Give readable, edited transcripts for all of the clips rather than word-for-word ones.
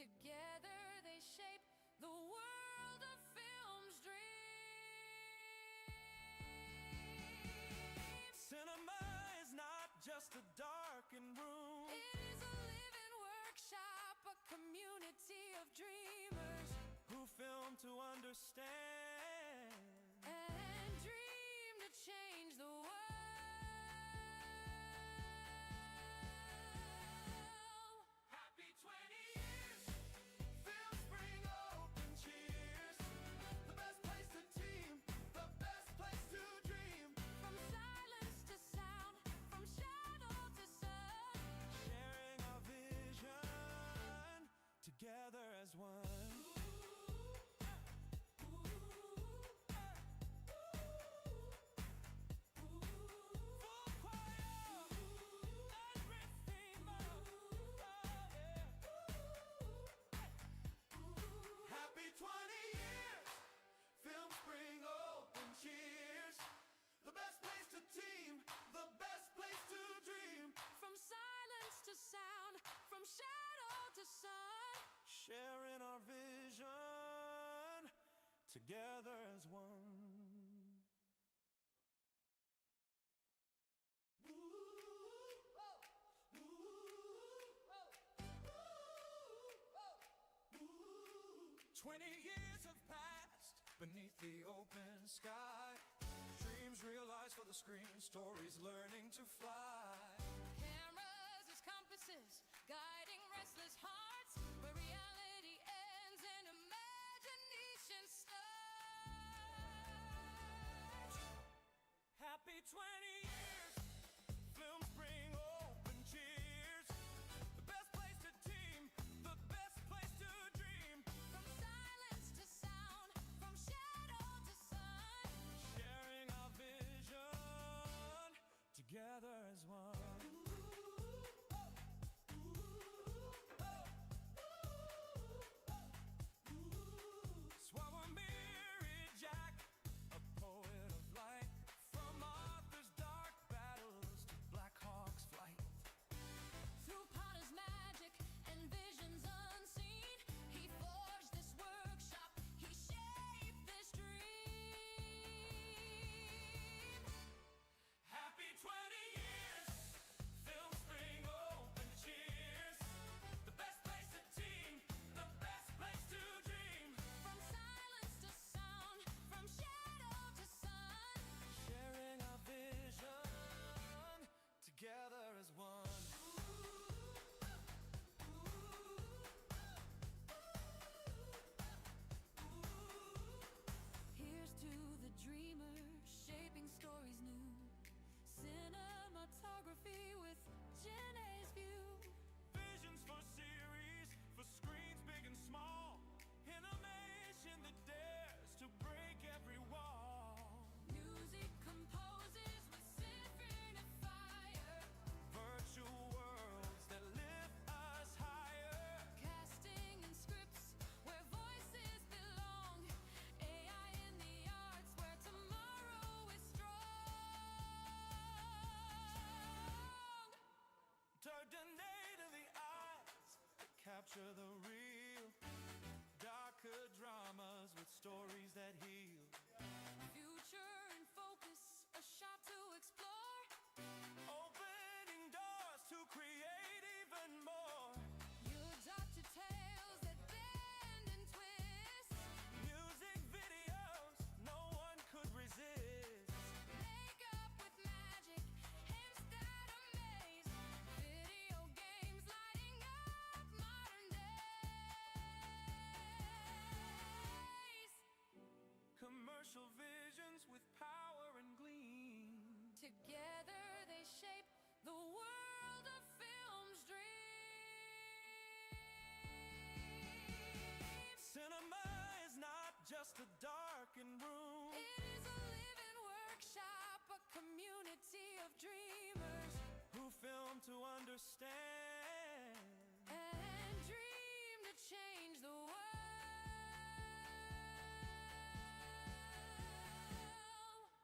Together they shape the world of film's dreams. Cinema is not just a darkened room. It is a living workshop, a community of dreamers Who film to understand and dream to change the world. Happy 20 years, films bring open cheers. The best place to team, the best place to dream. From silence to sound, from shadow to sun, Sharing our vision together as one. Happy 20 years, films bring open cheers. The best place to team, the best place to dream. from silence to sound, from shadow to sun. Sharing our vision together as one. Years have passed beneath the open sky. Dreams realized for the screen, stories learning to fly. Cameras as compasses, guiding restless hearts, where reality ends and imagination starts. Happy 20 years, films bring open cheers. The best place to team, the best place to dream. From silence to sound, from shadow to sun, Sharing our vision together as one. Swabomiri Jack, a poet of light, from Arthur's dark battles to Black Hawk's flight. through Potter's magic and visions unseen, he forged this workshop, he shaped this dream. Happy 20 years, films bring open cheers. The best place to team, the best place to dream. From silence to sound, from shadow to sun, Sharing our vision together as one. here's to the dreamers shaping stories new. Cinematography with Gen A's view. Visions for series, for screens big and small. Animation that dares to break every wall. Music composes with symphony fire. Virtual worlds that lift us higher. Casting and scripts where voices belong. AI in the arts where tomorrow is strong. Dardenne to the eyes that capture the real. Darker dramas with stories that heal. Future in focus, a shot to explore. Opening doors to create even more. Your doctor tales that bend and twist. Music videos no one could resist. Makeup with magic, hints that amaze. Video games lighting up modern days. Commercial visions with power and gleam. Together they shape the world of film's dreams. Cinema is not just a darkened room. It is a living workshop, a community of dreamers Who film to understand and dream to change the world.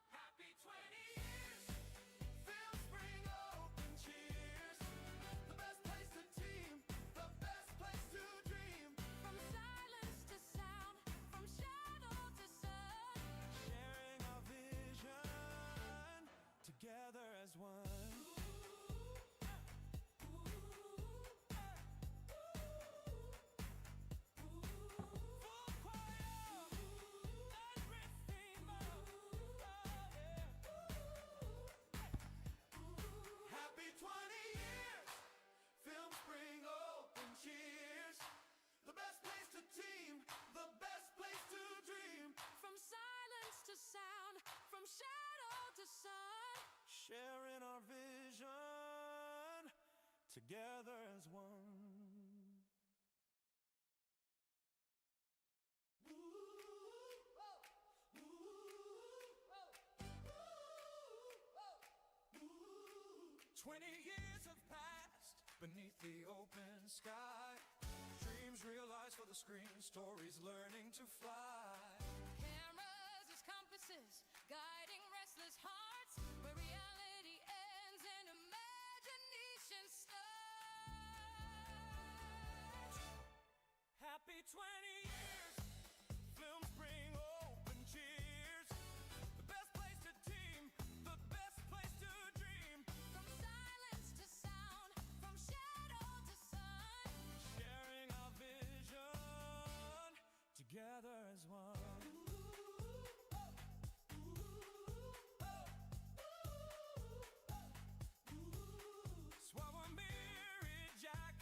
Happy 20 years, films bring open cheers. The best place to team, the best place to dream. sharing our vision together as one. Ooh, oh, ooh, oh, ooh. 20 years have passed beneath the open sky. Dreams realized for the screen, stories learning to fly. Cameras as compasses, guiding restless hearts, where reality ends and imagination starts. Happy 20 years, films bring open cheers. The best place to team, the best place to dream. From silence to sound, from shadow to sun, Sharing our vision together as one. Swawamiri Jack,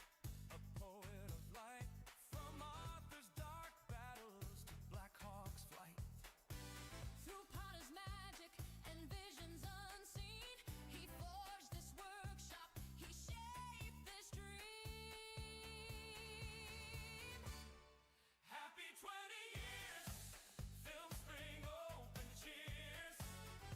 a poet of light, from Arthur's dark battles to Black Hawk's flight. through potter's magic and visions unseen, he forged this workshop, he shaped this dream. Happy 20 years, films bring open cheers.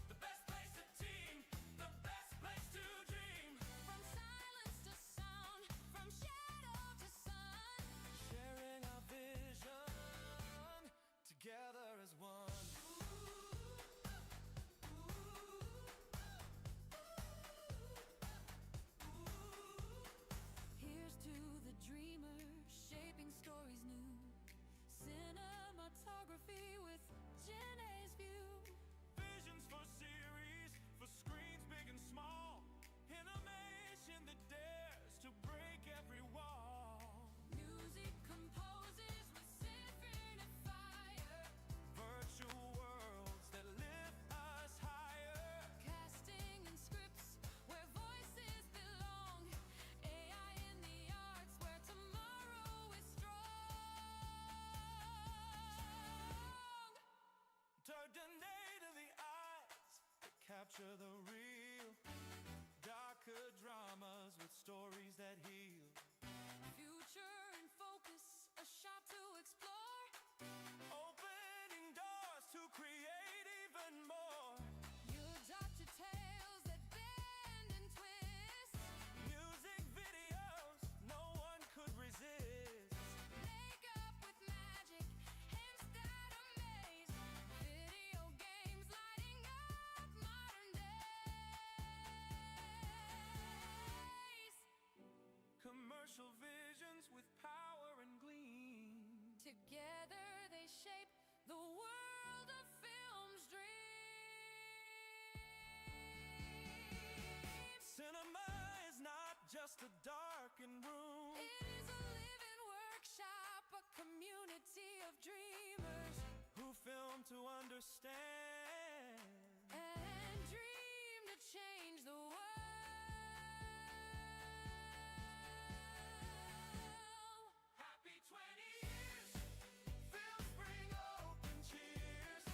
The best place to team, the best place to dream. From silence to sound, from shadow to sun, Sharing our vision together as one. here's to the dreamers shaping stories new. Cinematography with Jenna's view. Visions for series, for screens big and small. Animation that dares to break every wall. Music composes with symphony fire. Virtual worlds that lift us higher. Casting and scripts where voices belong. AI in the arts where tomorrow is strong. Dardonnay to the eyes that capture the real. Darker dramas with stories that heal. Future in focus, a shop to explore. Opening doors to create even more. You adopt to tales that bend and twist. Music videos no one could resist. Makeup with magic, hints that amaze. Video games lighting up modern days. Commercial visions with power and gleam. Together they shape the world of film's dream. Cinema is not just a darkened room. It is a living workshop, a community of dreamers Who film to understand. and dream to change the world. Happy 20 years, films bring open cheers.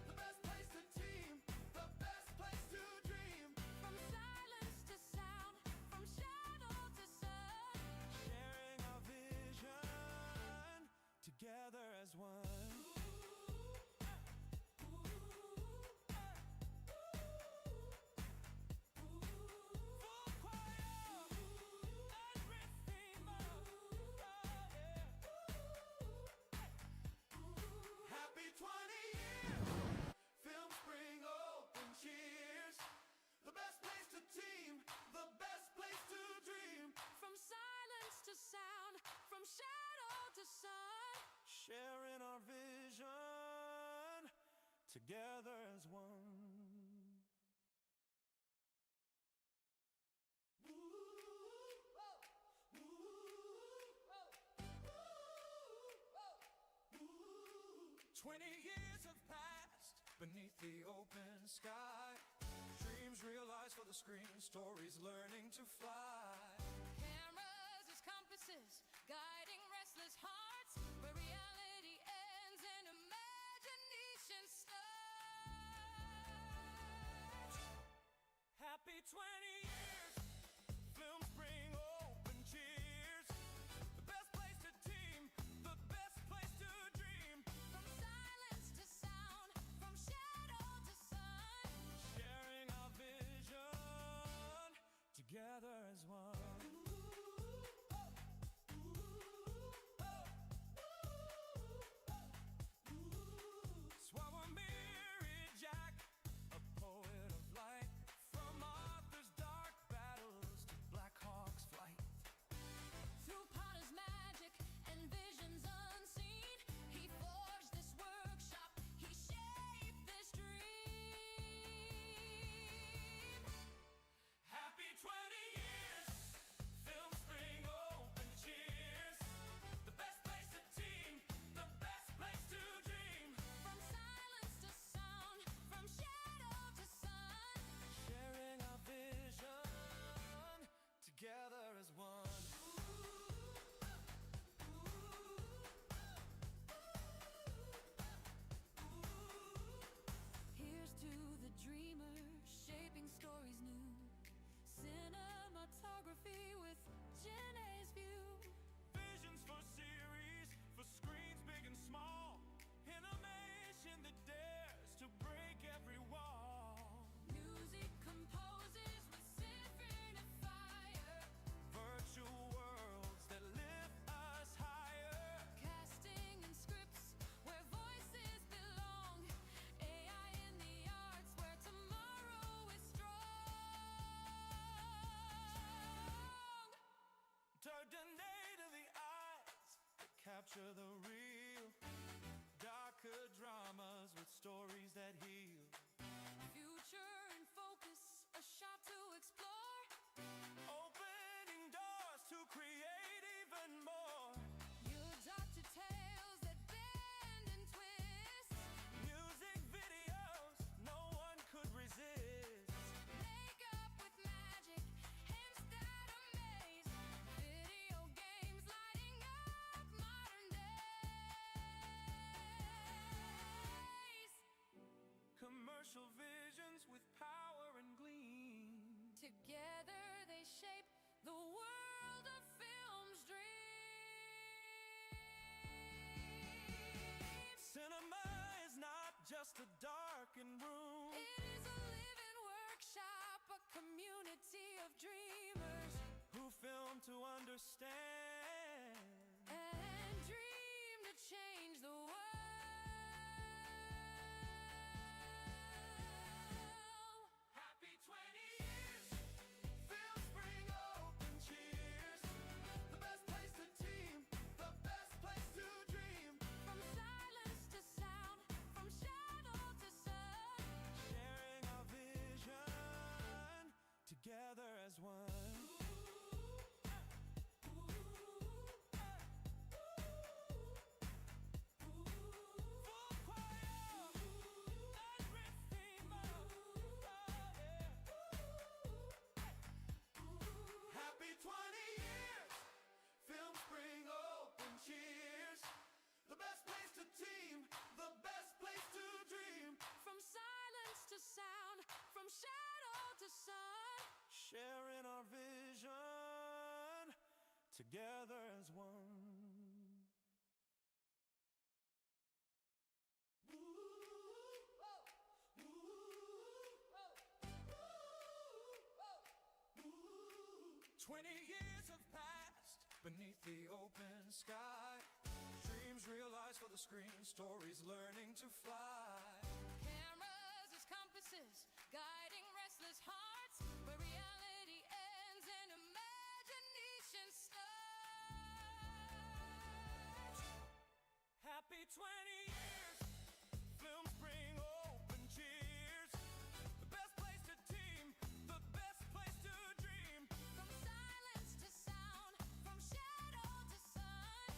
The best place to team, the best place to dream. From silence to sound, from shadow to sun, Sharing our vision together as one. Full choir, everything but Happy 20 years, films bring open cheers. The best place to team, the best place to dream. from silence to sound, from shadow to sun. Sharing our vision together as one. Ooh, oh, ooh, ooh. 20 years have passed beneath the open sky. Dreams realized for the screen, stories learning to fly. Cameras as compasses, guiding restless hearts, where reality ends and imagination starts. capture the real, darker dramas with stories that heal. Future in focus, a shot to explore. Opening doors to create even more. Your doctor tales that bend and twist. Music videos no one could resist. Makeup with magic, hints that amaze. Video games lighting up modern days. Commercial visions with power and gleam. Together they shape the world of film's dream. Cinema is not just a darkened room. It is a living workshop, a community of dreamers Who film to understand. and dream to change the world. Happy 20 years. Films bring open cheers. The best place to team. The best place to dream. From silence to sound, from shadow to sun. Sharing our vision. Together as one. Full choir. Everything Happy 20 years. Films bring open cheers. The best place to team. The best place to dream. From silence to sound, from shadow to sun. Sharing our vision. Together as one. Years have passed beneath the open sky. Dreams realized for the screen, stories learning to fly. Cameras as compasses, guiding restless hearts. Where reality ends and imagination starts. Happy 20 years. Films bring open cheers. The best place to team. The best place to dream. From silence to sound, from shadow to sun.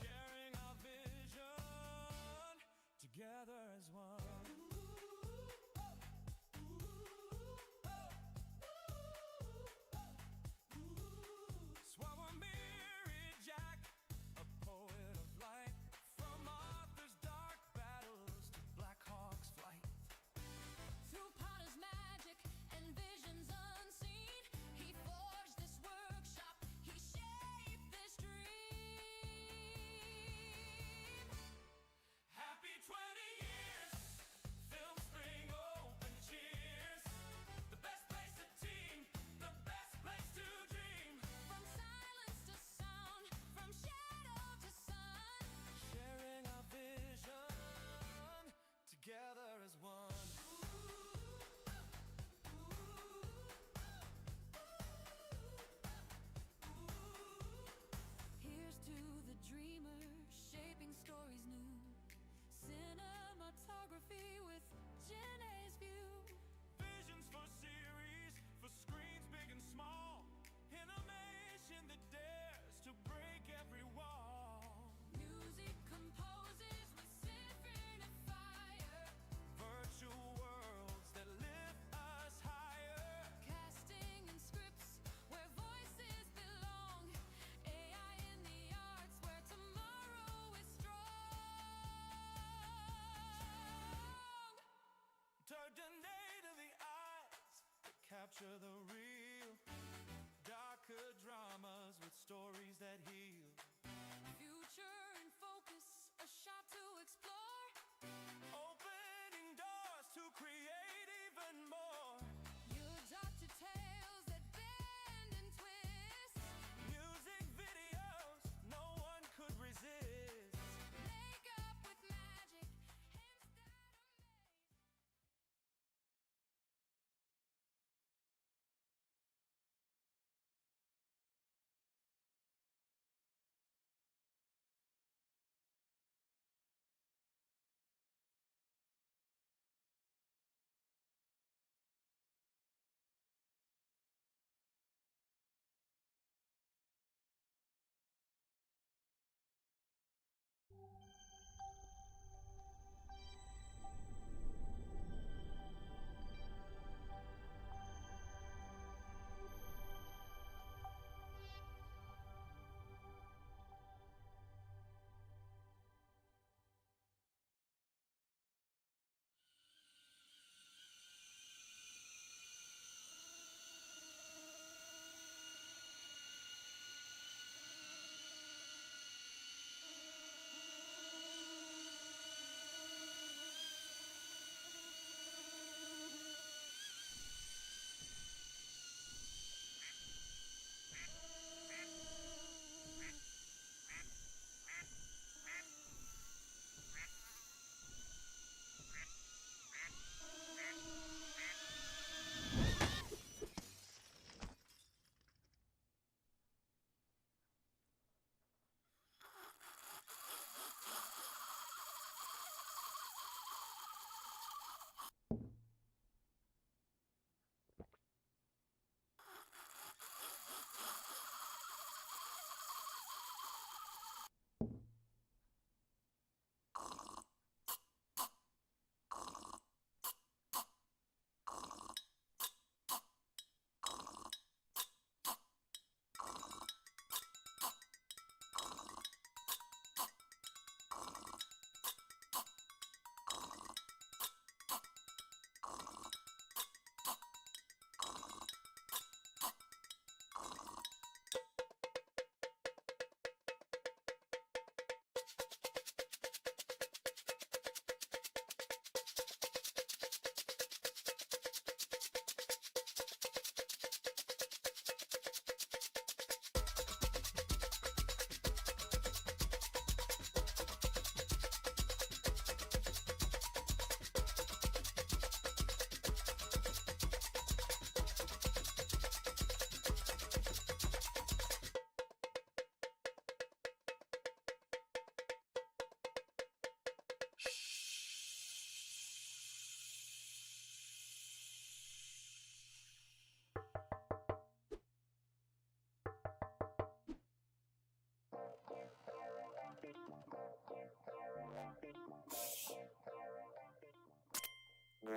Sharing our vision. Together as one. Swawamiri Jack, a poet of light. From Arthur's dark battles to Black Hawk's flight. Through potter's magic and visions unseen, he forged this workshop, he shaped this dream. Happy 20 years. Films bring open cheers. The best place to team. The best place to dream. From silence to sound, from shadow to sun. Sharing our vision. Together as one. Here's to the dreamers, shaping stories new. Cinematography with Gen A's view. Visions for series. For screens big and small. Animation that dares to break every wall. Music composes with symphony fire. Virtual worlds that lift us higher. Casting and scripts where voices belong. AI in the arts where tomorrow is strong. Turned a day to the eyes that capture the real, darker dramas with stories that heal. Future in focus, a shot to explore. Opening doors to create even more. Your doctor tales that bend and twist. Music videos no one could resist. Makeup with magic, hints that amaze.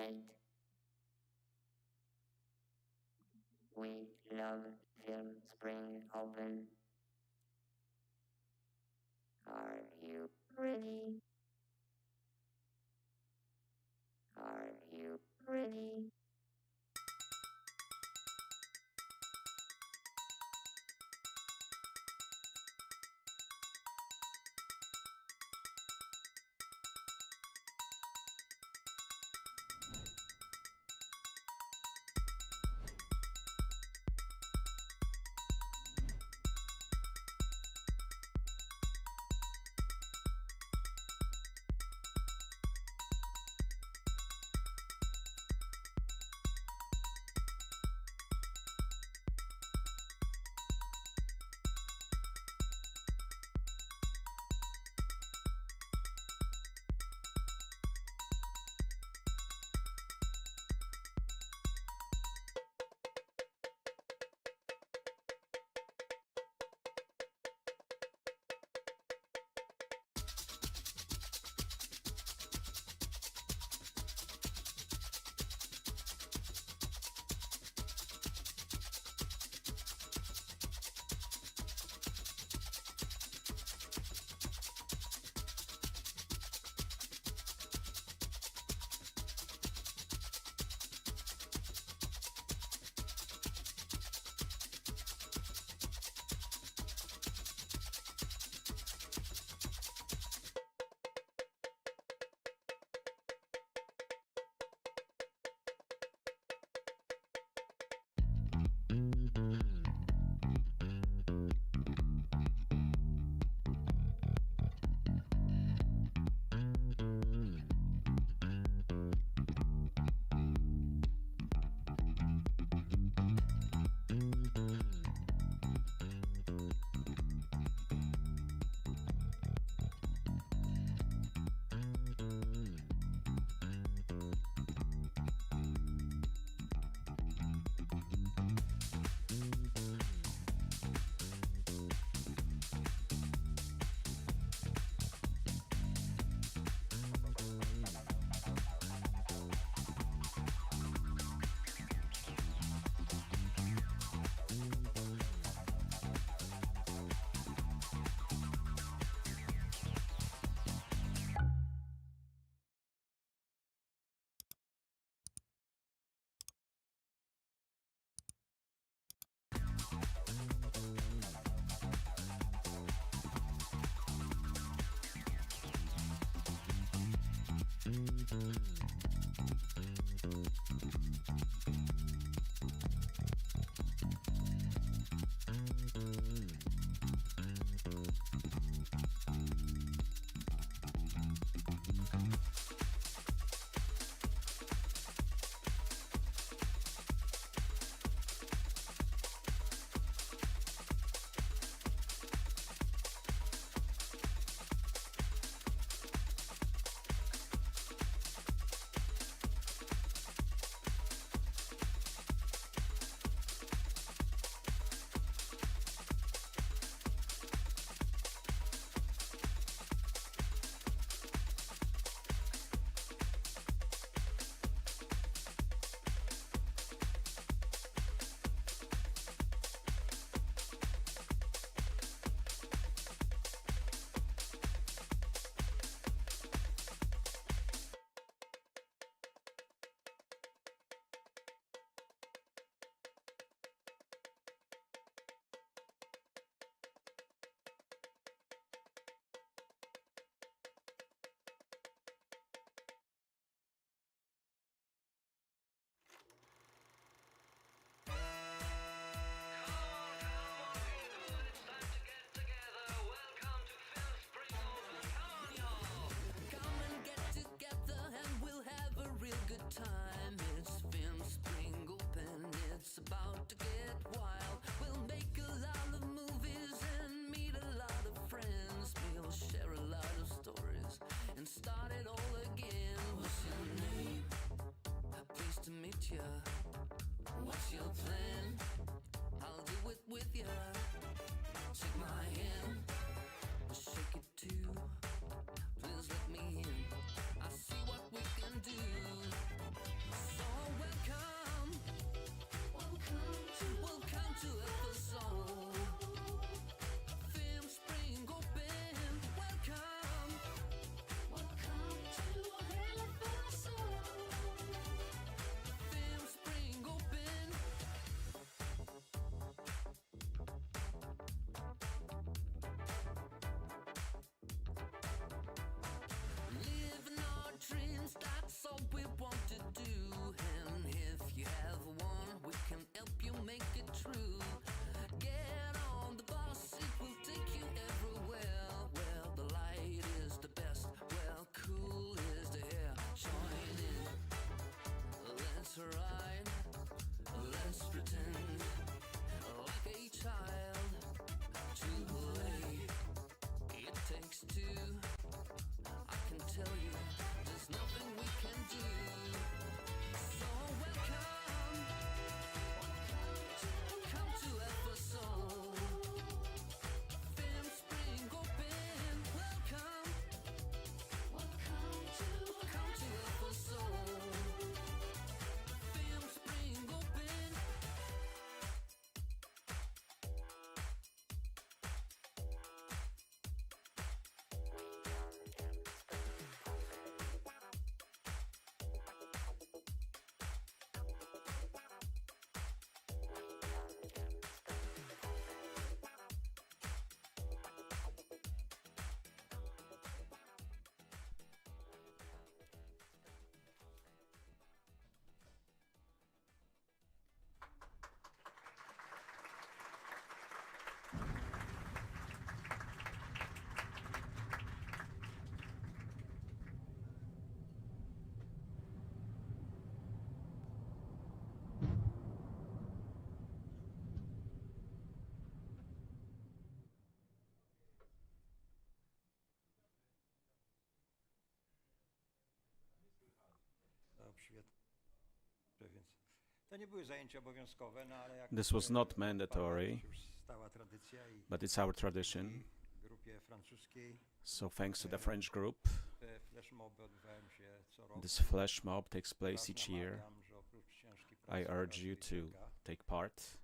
night. We love till spring open. Are you ready? Are you ready? This was not mandatory, but it's our tradition. So thanks to the French group, this flash mob takes place each year. I urge you to take part,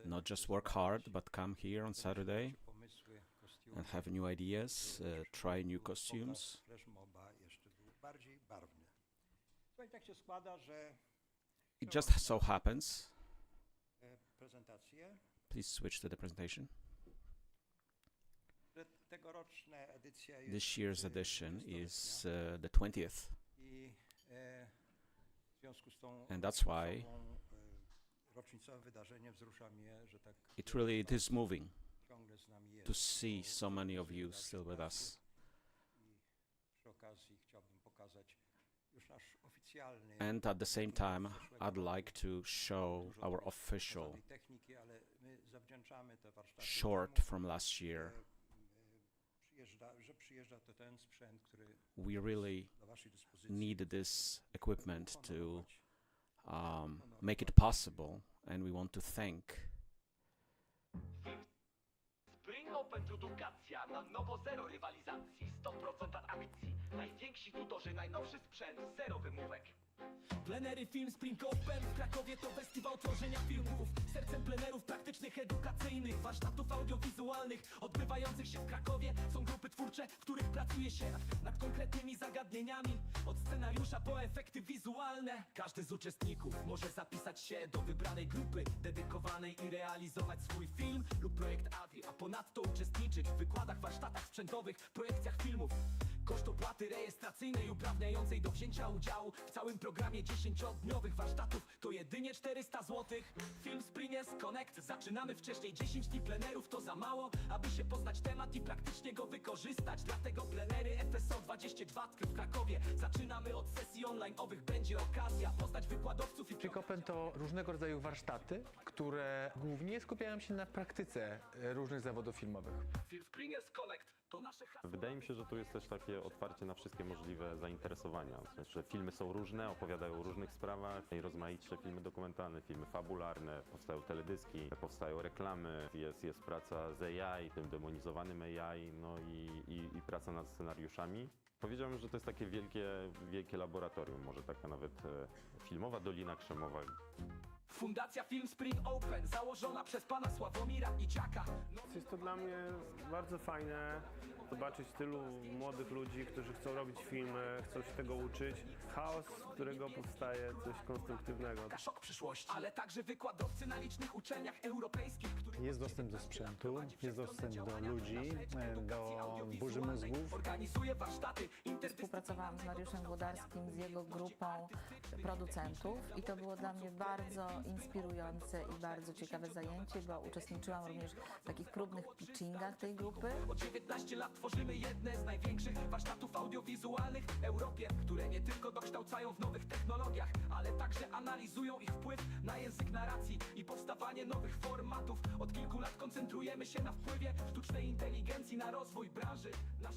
not just work hard, but come here on Saturday and have new ideas, try new costumes. It just so happens. Please switch to the presentation. This year's edition is the 20th. And that's why it is moving to see so many of you still with us. And at the same time, I'd like to show our official short from last year. We really need this equipment to make it possible, and we want to thank Spring Open Produkacja na nowo zero rywalizacji, 100% akcji, najwięksi tutorzy, najnowszy sprzęt, zero wymówek. Plenery Film Spring Open w Krakowie to festiwal tworzenia filmów. Sercem plenerów praktycznych, edukacyjnych, warsztatów audiowizualnych odbywających się w Krakowie są grupy twórcze, w których pracuje się nad konkretnymi zagadnieniami. Od scenariusza po efekty wizualne. Każdy z uczestników może zapisać się do wybranej grupy dedykowanej i realizować swój film lub projekt AVI, a ponadto uczestniczyć w wykładach, warsztatach sprzętowych, projekcjach filmów. Koszt opłaty rejestracyjnej uprawniającej do wzięcia udziału w całym programie 10-dniowych warsztatów to jedynie 400 zł. Film Spring Connect zaczynamy wcześniej. 10 dni plenerów to za mało, aby się poznać temat i praktycznie go wykorzystać. Dlatego plenery FSO 22 w Krakowie zaczynamy od sesji online'owych. Będzie okazja poznać wykładowców i Spring Open to różnego rodzaju warsztaty, które głównie skupiają się na praktyce różnych zawodów filmowych. Film Spring Connect to nasze hasło. Wydaje mi się, że tu jest też takie otwarcie na wszystkie możliwe zainteresowania. W sensie, że filmy są różne, opowiadają o różnych sprawach, i rozmaicie filmy dokumentalne, filmy fabularne, powstają teledyski, powstają reklamy, jest praca z AI, tym demonizowanym AI, no i praca nad scenariuszami. Powiedziałbym, że to jest takie wielkie laboratorium, może taka nawet filmowa Dolina Krzemowa. Fundacja Film Spring Open założona przez pana Sławomira Idziaka. Jest to dla mnie bardzo fajne zobaczyć tylu młodych ludzi, którzy chcą robić filmy, chcą się tego uczyć. Chaos, z którego powstaje coś konstruktywnego. Szok przyszłości, ale także wykładowcy na licznych uczelniach europejskich, których Jest dostęp do sprzętu, jest dostęp do ludzi, do burzy mózgów. Organizuje warsztaty. Współpracowałam z Mariuszem Włodarskim, z jego grupą producentów i to było dla mnie bardzo inspirujące i bardzo ciekawe zajęcie, bo uczestniczyłam również w takich próbnych pitchingach tej grupy. Od 19 lat tworzymy jedne z największych warsztatów audiowizualnych w Europie, które nie tylko dokształcają w nowych technologiach, ale także analizują ich wpływ na język narracji i powstawanie nowych formatów. Od kilku lat koncentrujemy się na wpływie sztucznej inteligencji na rozwój branży.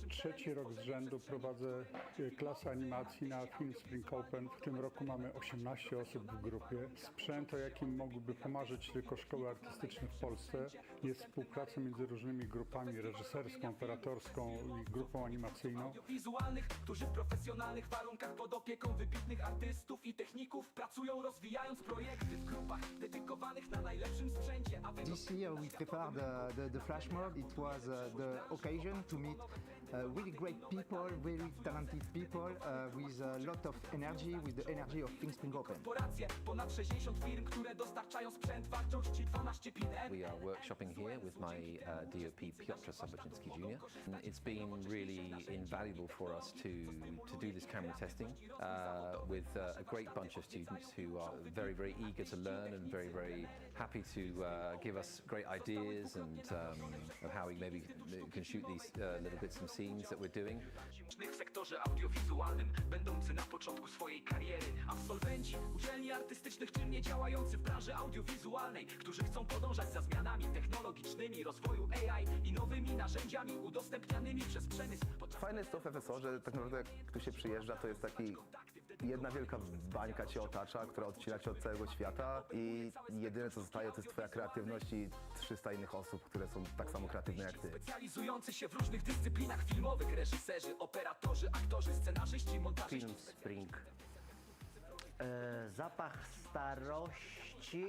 Trzeci rok z rzędu prowadzę klasę animacji na Film Spring Open. W tym roku mamy 18 osób w grupie. Sprzęt, o jakim mogłyby pomarzyć tylko szkoły artystyczne w Polsce, jest współpraca między różnymi grupami reżyserską, operatorską i grupą animacyjną. Wizualnych, którzy w profesjonalnych warunkach pod opieką wybitnych artystów i techników pracują, rozwijając projekty w grupach dedykowanych na najlepszym sprzęcie. This year we prepared the flash mob. It was the occasion to meet really great people, really talented people with a lot of energy, with the energy of Film Spring Open. Korporacje, ponad 60 firm, które dostarczają sprzęt wartości 12 pin. We are workshopping here with my DOP Piotr Sobocinski Jr. It's been really invaluable for us to do this camera testing with a great bunch of students who are very, very eager to learn and very, very happy to give us great ideas and of how we maybe can shoot these little bits and scenes that we're doing. W sektorze audiowizualnym, będący na początku swojej kariery, absolwenci uczelni artystycznych czynnie działający w branży audiowizualnej, którzy chcą podążać za zmianami technologicznymi, rozwoju AI i nowymi narzędziami udostępnianymi przez przemysł. Fajne jest to w FSO, że tak naprawdę jak tu się przyjeżdża, to jest taki jedna wielka bańka cię otacza, która odcina cię od całego świata i jedyne co zostaje to jest twoja kreatywność i 300 innych osób, które są tak samo kreatywne jak ty. Specjalizujący się w różnych dyscyplinach filmowych, reżyserzy, operatorzy, aktorzy, scenarzyści, montażyści. Film Spring. Zapach starości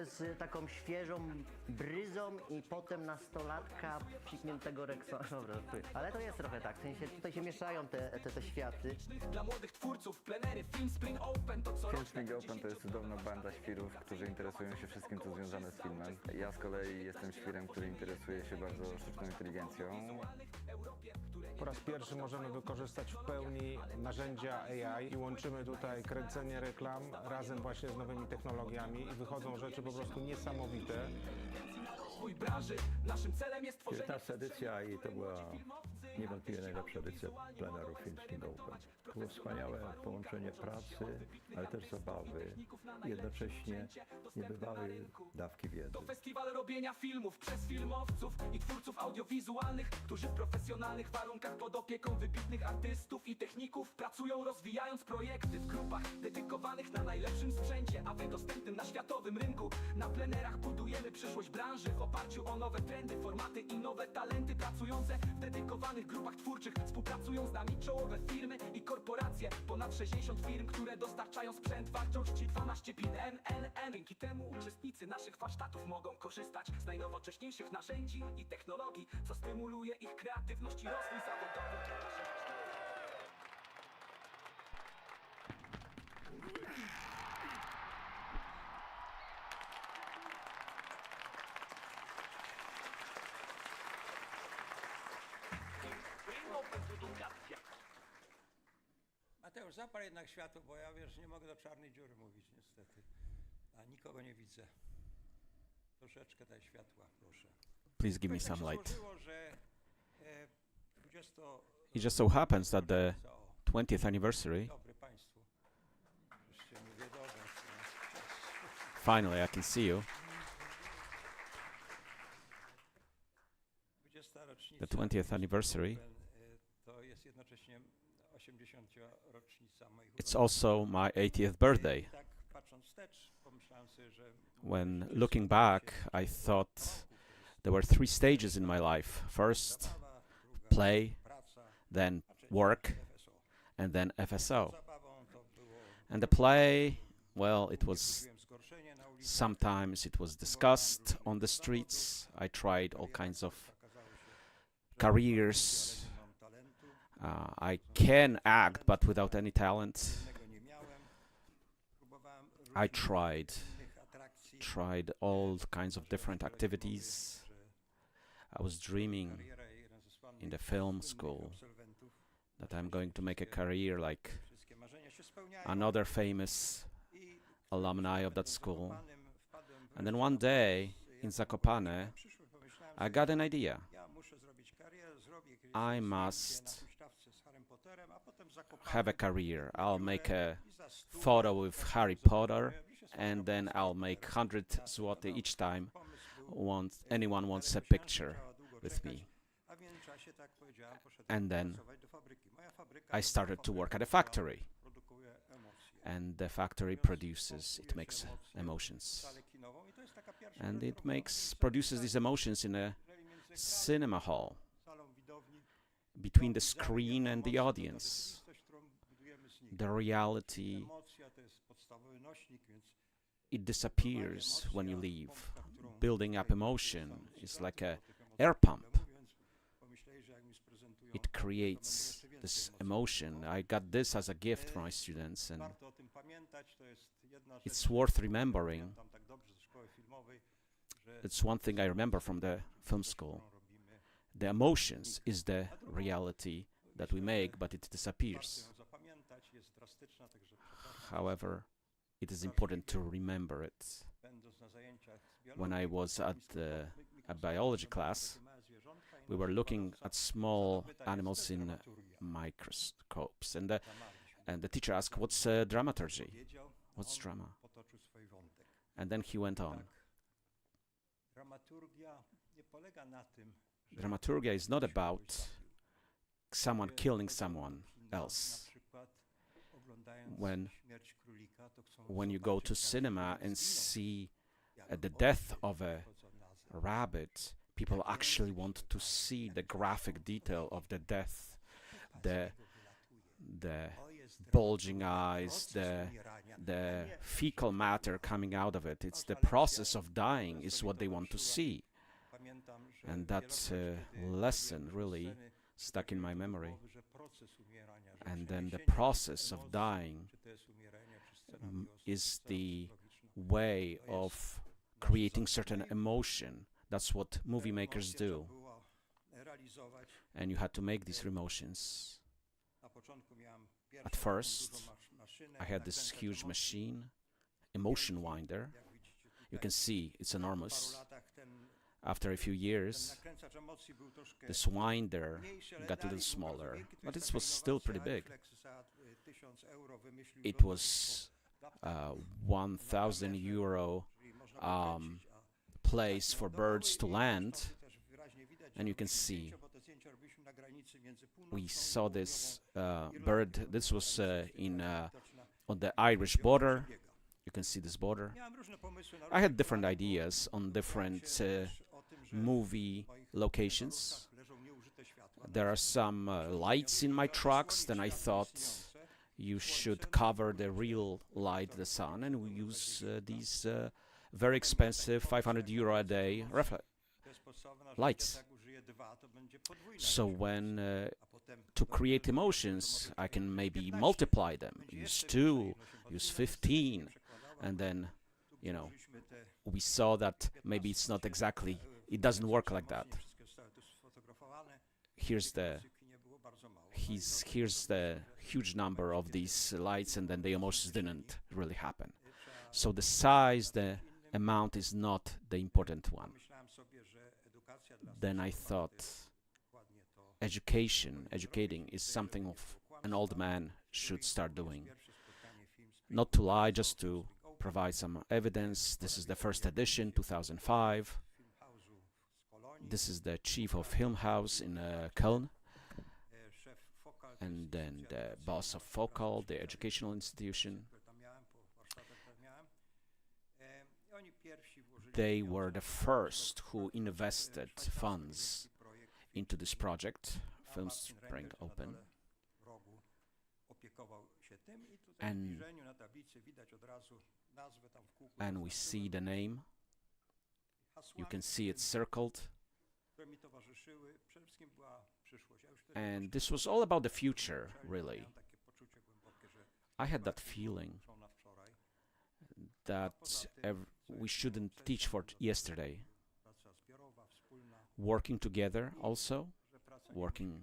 z taką świeżą bryzą i potem nastolatka psikniętego Reksona. Dobra, ale to jest trochę tak, w sensie tutaj się mieszają te światy. Dla młodych twórców, plenery, Film Spring Open to co Film Spring Open to jest cudowna banda świrów, którzy interesują się wszystkim, co związane z filmem. Ja z kolei jestem świrem, który interesuje się bardzo sztuczną inteligencją. Po raz pierwszy możemy wykorzystać w pełni narzędzia AI i łączymy tutaj kręcenie reklam razem właśnie z nowymi technologiami i wychodzą rzeczy po prostu niesamowite. 19. edycja i to była niewątpliwie najlepsza edycja pleneru Film Spring Open. To było wspaniałe połączenie pracy, ale też zabawy, jednocześnie niebywałej dawki wiedzy. To festiwal robienia filmów przez filmowców i twórców audiowizualnych, którzy w profesjonalnych warunkach pod opieką wybitnych artystów i techników pracują, rozwijając projekty w grupach dedykowanych na najlepszym sprzęcie, a wy dostępnym na światowym rynku. Na plenerach budujemy przyszłość branży w oparciu o nowe trendy, formaty i nowe talenty pracujące w dedykowanych grupach twórczych. Współpracują z nami czołowe firmy i korporacje. Ponad 60 firm, które dostarczają sprzęt wartości 12 pin NNN. Dzięki temu uczestnicy naszych warsztatów mogą korzystać z najnowocześniejszych narzędzi i technologii, co stymuluje ich kreatywność i rozwój zawodowy. Mateusz, zapal jednak światło, bo ja wiesz, nie mogę do czarnej dziury mówić niestety, a nikogo nie widzę. Troszeczkę daj światła, proszę. Please give me some light. Złożyło, że, 20... It just so happens that the 20th anniversary, finally I can see you, the 20th anniversary, it's also my 80th birthday. When looking back, I thought there were 3 stages in my life. First, play, then work, and then FSO. And the play, well, it was sometimes it was discussed on the streets. I tried all kinds of careers. I can act, but without any talent. I tried all kinds of different activities. I was dreaming in the film school that I'm going to make a career like another famous alumni of that school. And then one day in Zakopane, I got an idea. I must have a career. I'll make a photo with Harry Potter, and then I'll make 100 zloty each time anyone wants a picture with me. And then I started to work at a factory. And the factory produces, it makes emotions. And it produces these emotions in a cinema hall, between the screen and the audience. The reality, it disappears when you leave. Building up emotion is like an air pump. It creates this emotion. I got this as a gift from my students, and it's worth remembering. It's one thing I remember from the film school. The emotions is the reality that we make, but it disappears. However, it is important to remember it. When I was at a biology class, we were looking at small animals in microscopes, and the teacher asked, "What's dramaturgy? What's drama?" And then he went on. Dramaturgia is not about someone killing someone else. when you go to cinema and see the death of a rabbit, people actually want to see the graphic detail of the death, the bulging eyes, the fecal matter coming out of it. It's the process of dying is what they want to see. And that lesson really stuck in my memory. And then the process of dying is the way of creating certain emotion. That's what movie makers do. And you had to make these emotions. At first, I had this huge machine, emotion winder. You can see it's enormous. After a few years, this winder got a little smaller, but it was still pretty big. It was 1,000 euro place for birds to land, and you can see we saw this bird. This was on the Irish border. You can see this border. I had different ideas on different movie locations. There are some lights in my trucks. Then I thought you should cover the real light, the sun, and we use these very expensive 500 euro a day lights. So when to create emotions, I can maybe multiply them, use 2, use 15, and then, you know, we saw that maybe it's not exactly, it doesn't work like that. Here's the huge number of these lights, and then the emotions didn't really happen. So the size, the amount is not the important one. Then I thought educating is something an old man should start doing. Not to lie, just to provide some evidence. This is the first edition, 2005. This is the chief of Film House in Köln. And then the boss of Focal, the educational institution. They were the first who invested funds into this project, Film Spring Open. And we see the name. You can see it circled. And this was all about the future, really. I had that feeling that we shouldn't teach for yesterday. Working together also, working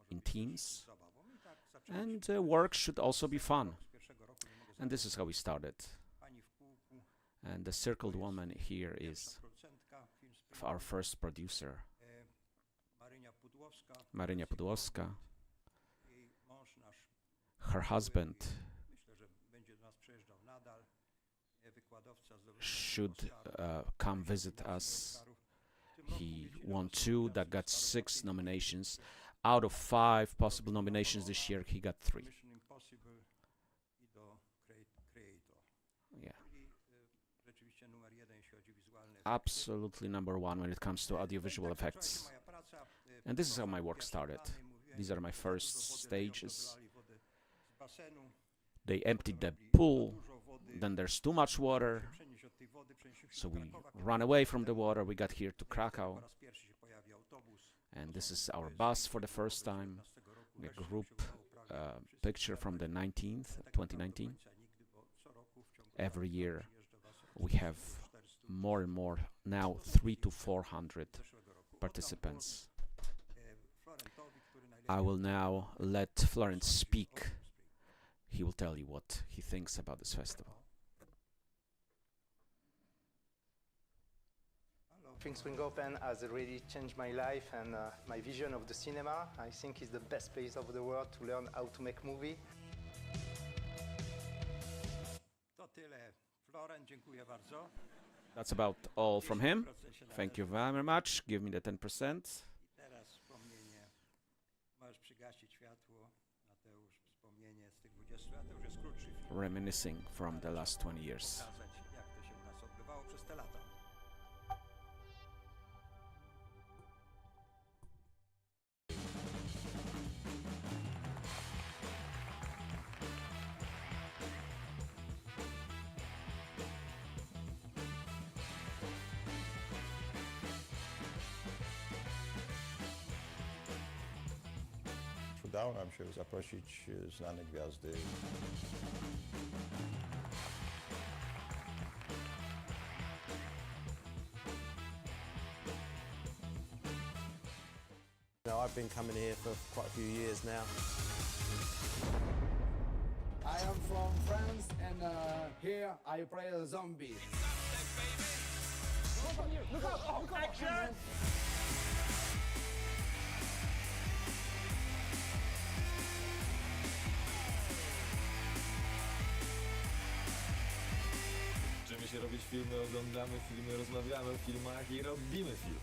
in teams, and work should also be fun. And this is how we started. And the circled woman here is our first producer, Marynia Pudłowska. Her husband should come visit us. He won 2, that got 6 nominations. Out of 5 possible nominations this year, he got 3. Yeah. Absolutely number 1 when it comes to audiovisual effects. And this is how my work started. These are my first stages. They emptied the pool, then there's too much water, so we run away from the water. We got here to Krakow, and this is our bus for the first time. A group picture from the 2019. Every year we have more and more, now 300 to 400 participants. I will now let Florent speak. He will tell you what he thinks about this festival. Film Spring Open has really changed my life and my vision of the cinema. I think it's the best place of the world to learn how to make movie. That's about all from him. Thank you very much. Give me the 10%. Możesz przygasić światło, Mateusz, wspomnienie z tych 20 reminiscing from the last 20 years. Pokazać, jak to się u nas odbywało przez te lata. Udało nam się zaprosić znane gwiazdy. Now, I've been coming here for quite a few years now. I am from France, and here I play a zombie. Look out! Oh, action! Uczymy się robić filmy, oglądamy filmy, rozmawiamy o filmach i robimy film.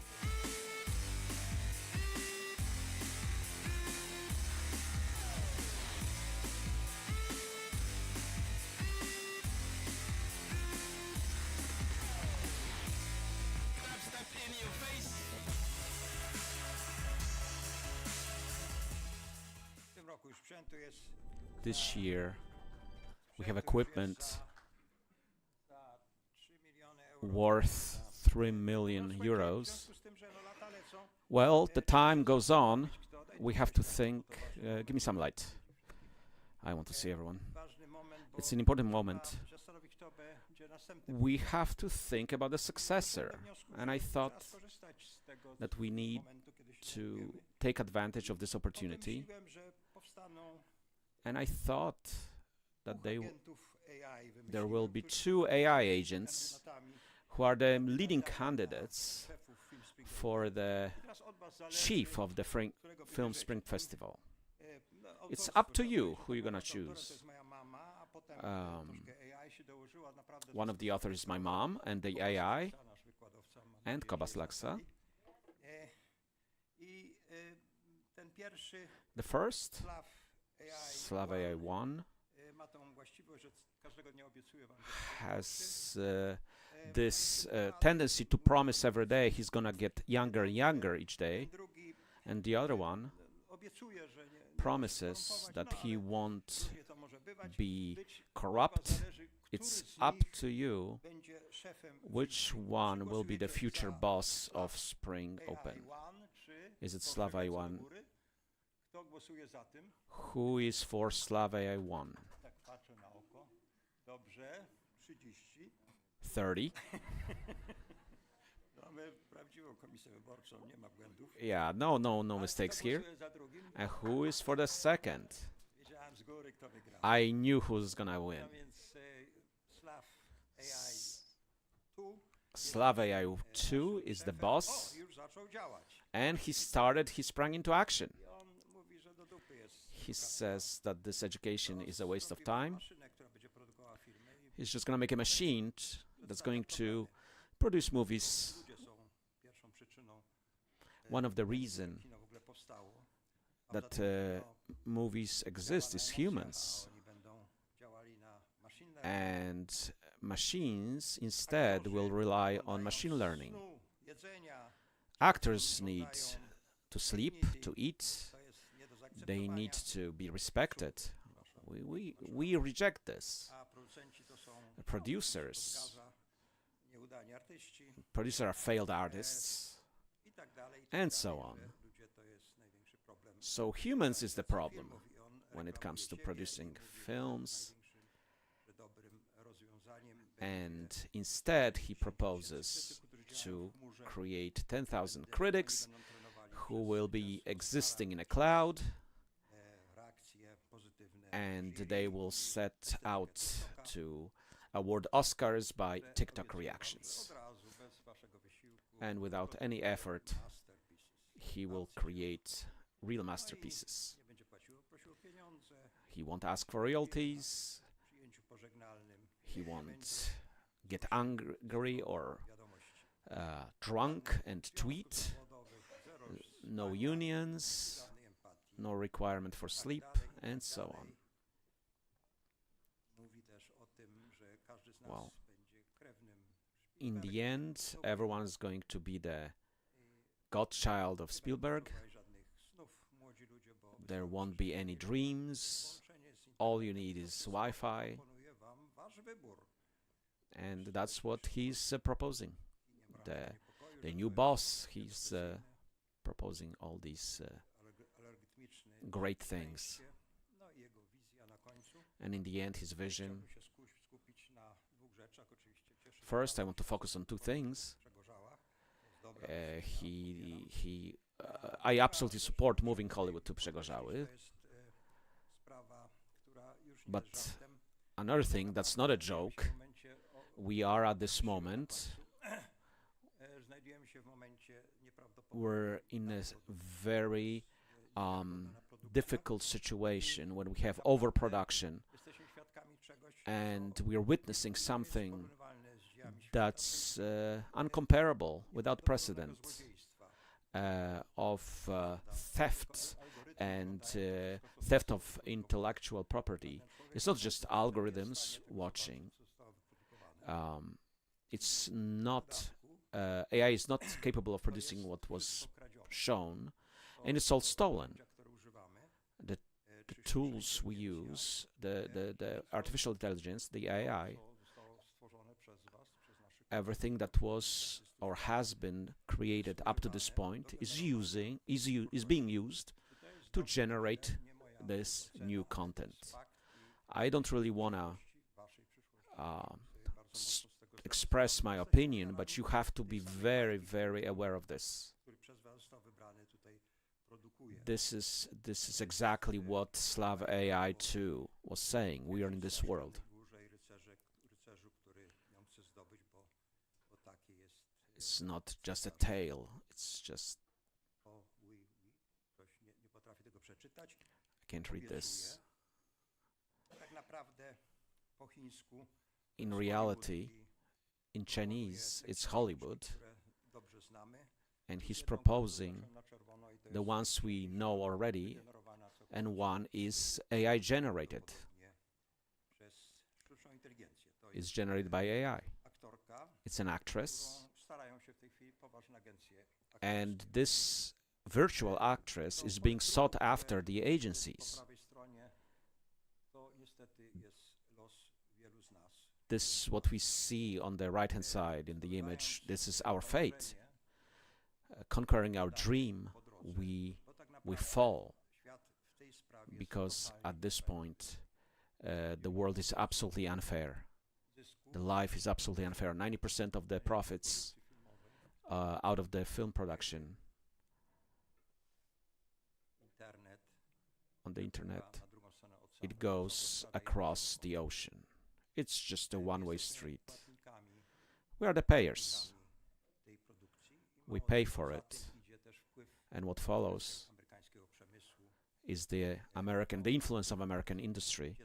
W tym roku już sprzętu jest This year, we have equipment worth 3 million euros. Well, the time goes on. We have to think. Give me some light. I want to see everyone. It's an important moment. We have to think about the successor. And I thought that we need to take advantage of this opportunity. And I thought that there will be 2 AI agents who are the leading candidates for the chief of the Film Spring Festival. It's up to you who you're gonna choose. One of the authors is my mom, and the AI, and Kobas Laksa. The first, Slav AI 1, has this tendency to promise every day he's gonna get younger and younger each day, and the other one promises that he won't be corrupt. It's up to you which one will be the future boss of Spring Open. Is it Slav AI 1? Who is for Slav AI 1? 30. Yeah, no mistakes here. And who is for the second? I knew who's gonna win. Slav AI 2 is the boss, and he sprang into action. He says that this education is a waste of time. He's just gonna make a machine that's going to produce movies. One of the reasons that movies exist is humans, and machines instead will rely on machine learning. Actors need to sleep, to eat, they need to be respected. We reject this. Producers are failed artists, and so on. So humans is the problem when it comes to producing films, and instead he proposes to create 10,000 critics who will be existing in a cloud, and they will set out to award Oscars by TikTok reactions. And without any effort, he will create real masterpieces. He won't ask for royalties, he won't get angry or drunk and tweet, no unions, no requirement for sleep, and so on. well, in the end, everyone's going to be the godchild of Spielberg. There won't be any dreams. All you need is Wi-Fi. And that's what he's proposing. The new boss, he's proposing all these great things. And in the end, his vision. First, I want to focus on two things. I absolutely support moving Hollywood to Przegorzały. But another thing that's not a joke, we are at this moment, we're in a very difficult situation when we have overproduction, and we're witnessing something that's uncomparable, without precedent, of theft and theft of intellectual property. It's not just algorithms watching. It's not AI is not capable of producing what was shown, and it's all stolen. The tools we use, the artificial intelligence, the AI, everything that was or has been created up to this point is being used to generate this new content. I don't really want to express my opinion, but you have to be very, very aware of this. This is exactly what Slav AI 2 was saying. We are in this world. It's not just a tale. It's just... I can't read this. In reality, in Chinese, it's Hollywood, and he's proposing the ones we know already, and one is AI generated. It's generated by AI. It's an actress, and this virtual actress is being sought after the agencies. This is what we see on the right-hand side in the image. This is our fate. Conquering our dream, we fall, because at this point the world is absolutely unfair. The life is absolutely unfair. 90% of the profits out of the film production on the internet, it goes across the ocean. It's just a one-way street. We are the payers. We pay for it. And what follows is the influence of American industry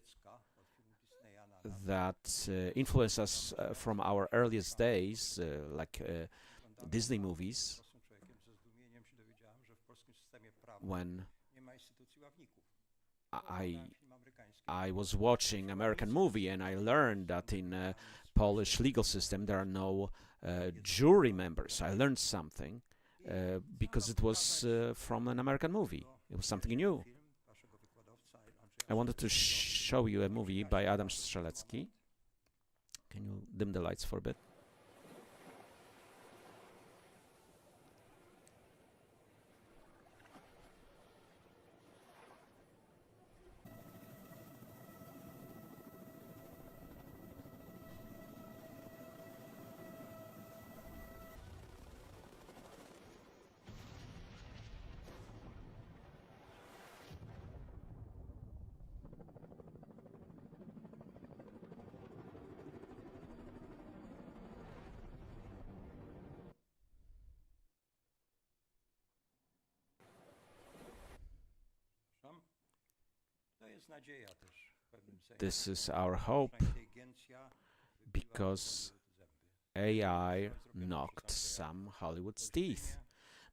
that influenced us from our earliest days, like Disney movies, when I was watching American movie and I learned that in Polish legal system there are no jury members. I learned something because it was from an American movie. It was something new. I wanted to show you a movie by Adam Strzelecki. Can you dim the lights for a bit? This is our hope, because AI knocked some Hollywood's teeth.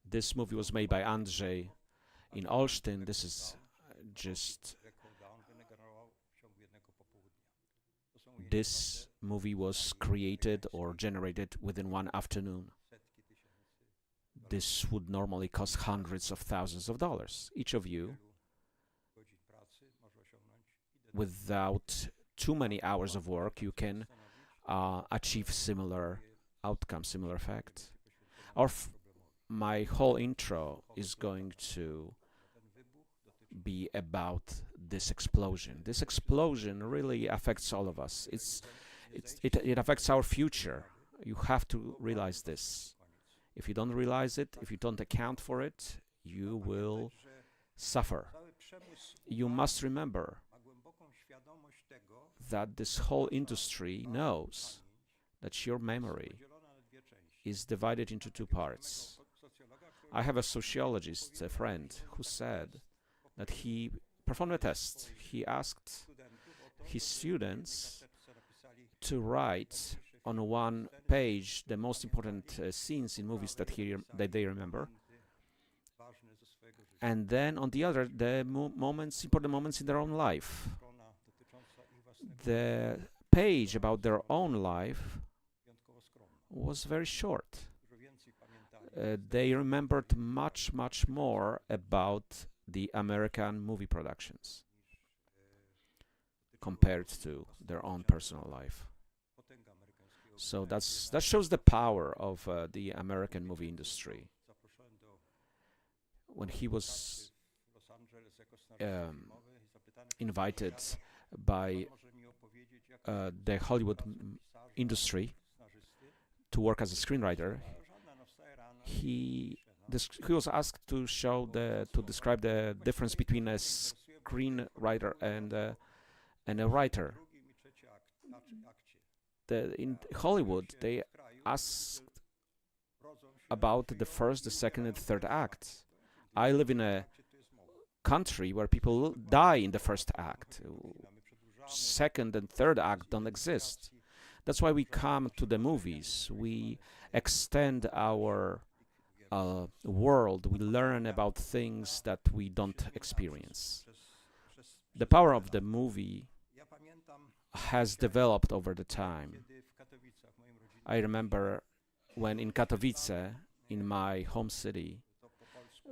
This movie was made by Andrzej in Olsztyn. This is just... This movie was created or generated within one afternoon. This would normally cost hundreds of thousands of dollars. Each of you, without too many hours of work, you can achieve similar outcome, similar effect. My whole intro is going to be about this explosion. This explosion really affects all of us. It affects our future. You have to realize this. If you don't realize it, if you don't account for it, you will suffer. You must remember that this whole industry knows that your memory is divided into two parts. I have a sociologist, a friend, who said that he performed a test. He asked his students to write on one page the most important scenes in movies that they remember, and then on the other the important moments in their own life. The page about their own life was very short. They remembered much more about the American movie productions compared to their own personal life. So that shows the power of the American movie industry. When he was invited by the Hollywood industry to work as a screenwriter, he was asked to describe the difference between a screenwriter and a writer. In Hollywood, they asked about the first, the second, and third act. I live in a country where people die in the first act. Second and third act don't exist. That's why we come to the movies. We extend our world. We learn about things that we don't experience. The power of the movie has developed over the time. I remember when in Katowice, in my home city,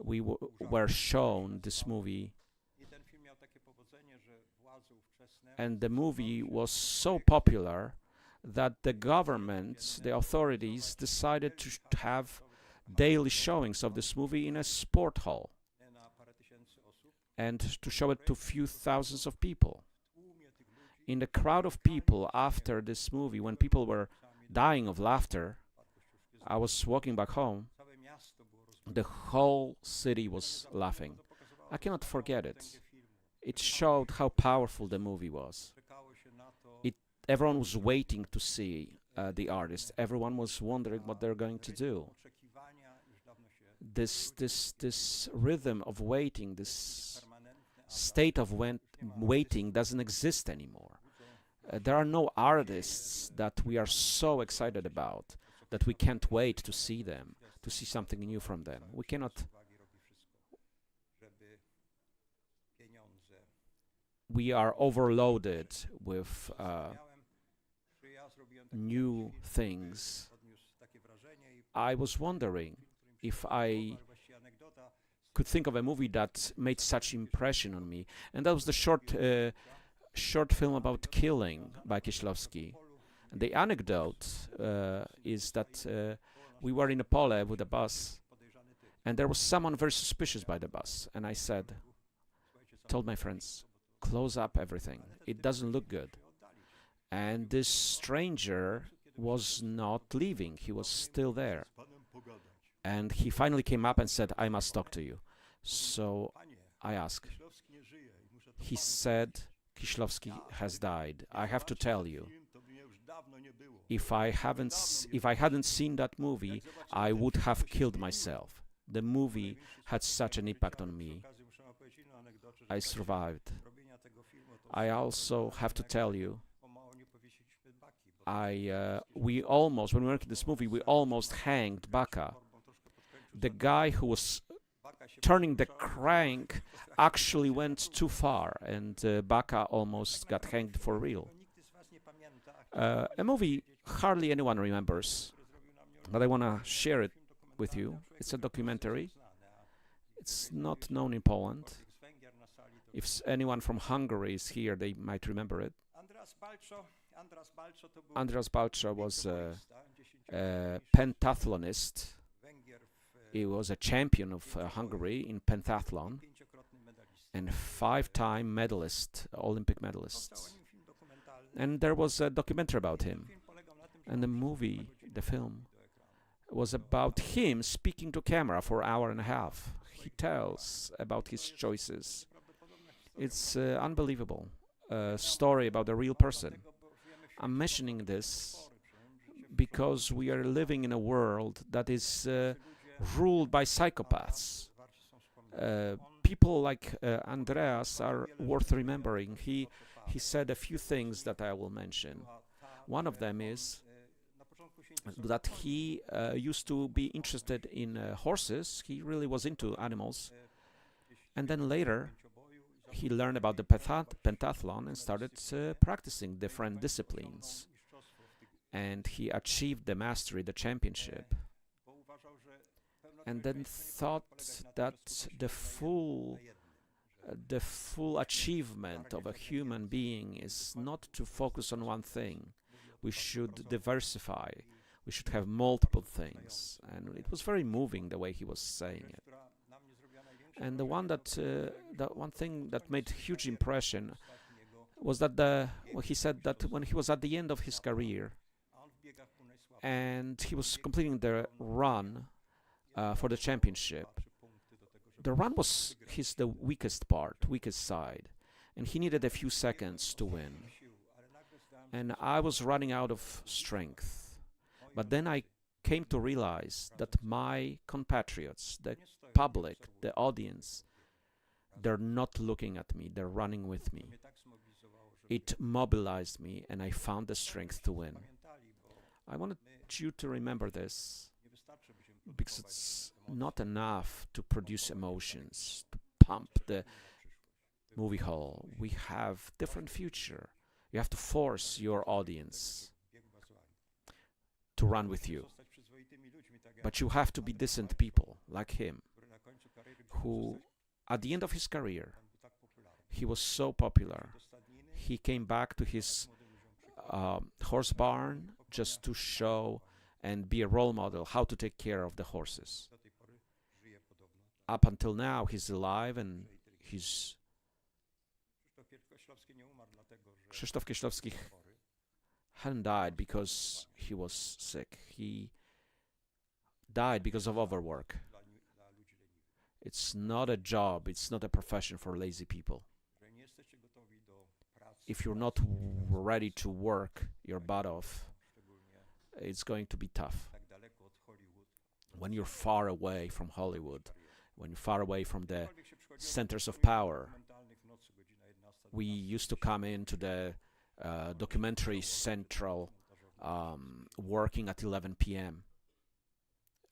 we were shown this movie, and the movie was so popular that the government, the authorities, decided to have daily showings of this movie in a sport hall and to show it to few thousands of people. In the crowd of people after this movie, when people were dying of laughter, I was walking back home, the whole city was laughing. I cannot forget it. It showed how powerful the movie was. Everyone was waiting to see the artist. Everyone was wondering what they're going to do. This rhythm of waiting, this state of waiting doesn't exist anymore. There are no artists that we are so excited about that we can't wait to see them, to see something new from them. We cannot. We are overloaded with new things. I was wondering if I could think of a movie that made such impression on me, and that was the short film about killing by Kieślowski. And the anecdote is that we were in a pole with a bus, and there was someone very suspicious by the bus, and I told my friends, close up everything, it doesn't look good. And this stranger was not leaving, he was still there. And he finally came up and said, I must talk to you. So I asked. He said, Kieślowski has died. I have to tell you. If I hadn't seen that movie, I would have killed myself. The movie had such an impact on me. I survived. I also have to tell you, when we were making this movie, we almost hanged Baka. The guy who was turning the crank actually went too far, and Baka almost got hanged for real. A movie hardly anyone remembers, but I want to share it with you. It's a documentary. It's not known in Poland. If anyone from Hungary is here, they might remember it. Andras Balcsa was a pentathlonist. He was a champion of Hungary in pentathlon and 5-time medalist, Olympic medalist. And there was a documentary about him. And the movie, the film, was about him speaking to camera for an hour and a half. He tells about his choices. It's unbelievable. A story about a real person. I'm mentioning this because we are living in a world that is ruled by psychopaths. People like Andreas are worth remembering. He said a few things that I will mention. One of them is that he used to be interested in horses. He really was into animals. And then later, he learned about the pentathlon and started practicing different disciplines. And he achieved the mastery, the championship. And then thought that the full achievement of a human being is not to focus on one thing. We should diversify. We should have multiple things. And it was very moving the way he was saying it. And the one thing that made huge impression was that he said that when he was at the end of his career and he was completing the run for the championship, the run was the weakest side, and he needed a few seconds to win. And I was running out of strength. But then I came to realize that my compatriots, the public, the audience, they're not looking at me, they're running with me. It mobilized me, and I found the strength to win. I wanted you to remember this, because it's not enough to produce emotions, to pump the movie hall. We have different future. You have to force your audience to run with you. But you have to be decent people, like him, who, at the end of his career, he was so popular. He came back to his horse barn just to show and be a role model how to take care of the horses. Up until now, he's alive, and Krzysztof Kieślowski hadn't died because he was sick. He died because of overwork. It's not a job, it's not a profession for lazy people. If you're not ready to work your butt off, it's going to be tough. When you're far away from Hollywood, when you're far away from the centers of power, we used to come into the documentary central working at 11 p.m.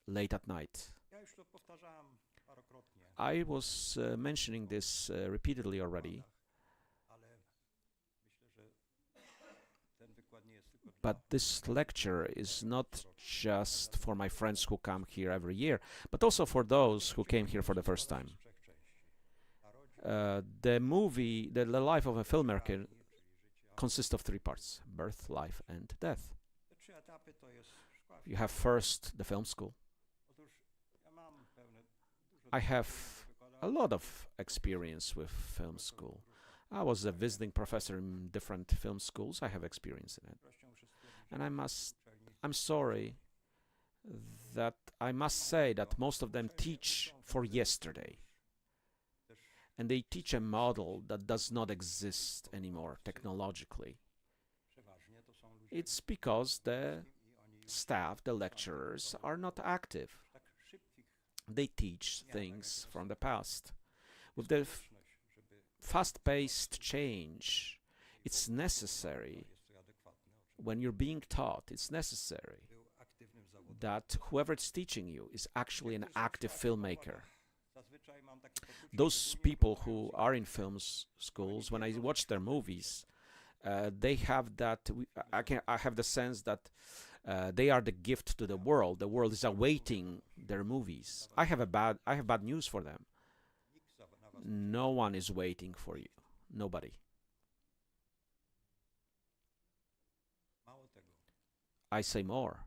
late at night. I was mentioning this repeatedly already, but this lecture is not just for my friends who come here every year, but also for those who came here for the first time. The movie, the life of a filmmaker, consists of 3 parts: birth, life, and death. You have first the film school. I have a lot of experience with film school. I was a visiting professor in different film schools. I have experience in it. And I'm sorry that I must say that most of them teach for yesterday. And they teach a model that does not exist anymore technologically. It's because the staff, the lecturers, are not active. They teach things from the past. With the fast-paced change, it's necessary, when you're being taught, it's necessary that whoever is teaching you is actually an active filmmaker. Those people who are in film schools, when I watch their movies, they have that. I have the sense that they are the gift to the world. The world is awaiting their movies. I have bad news for them. No one is waiting for you. Nobody. I say more.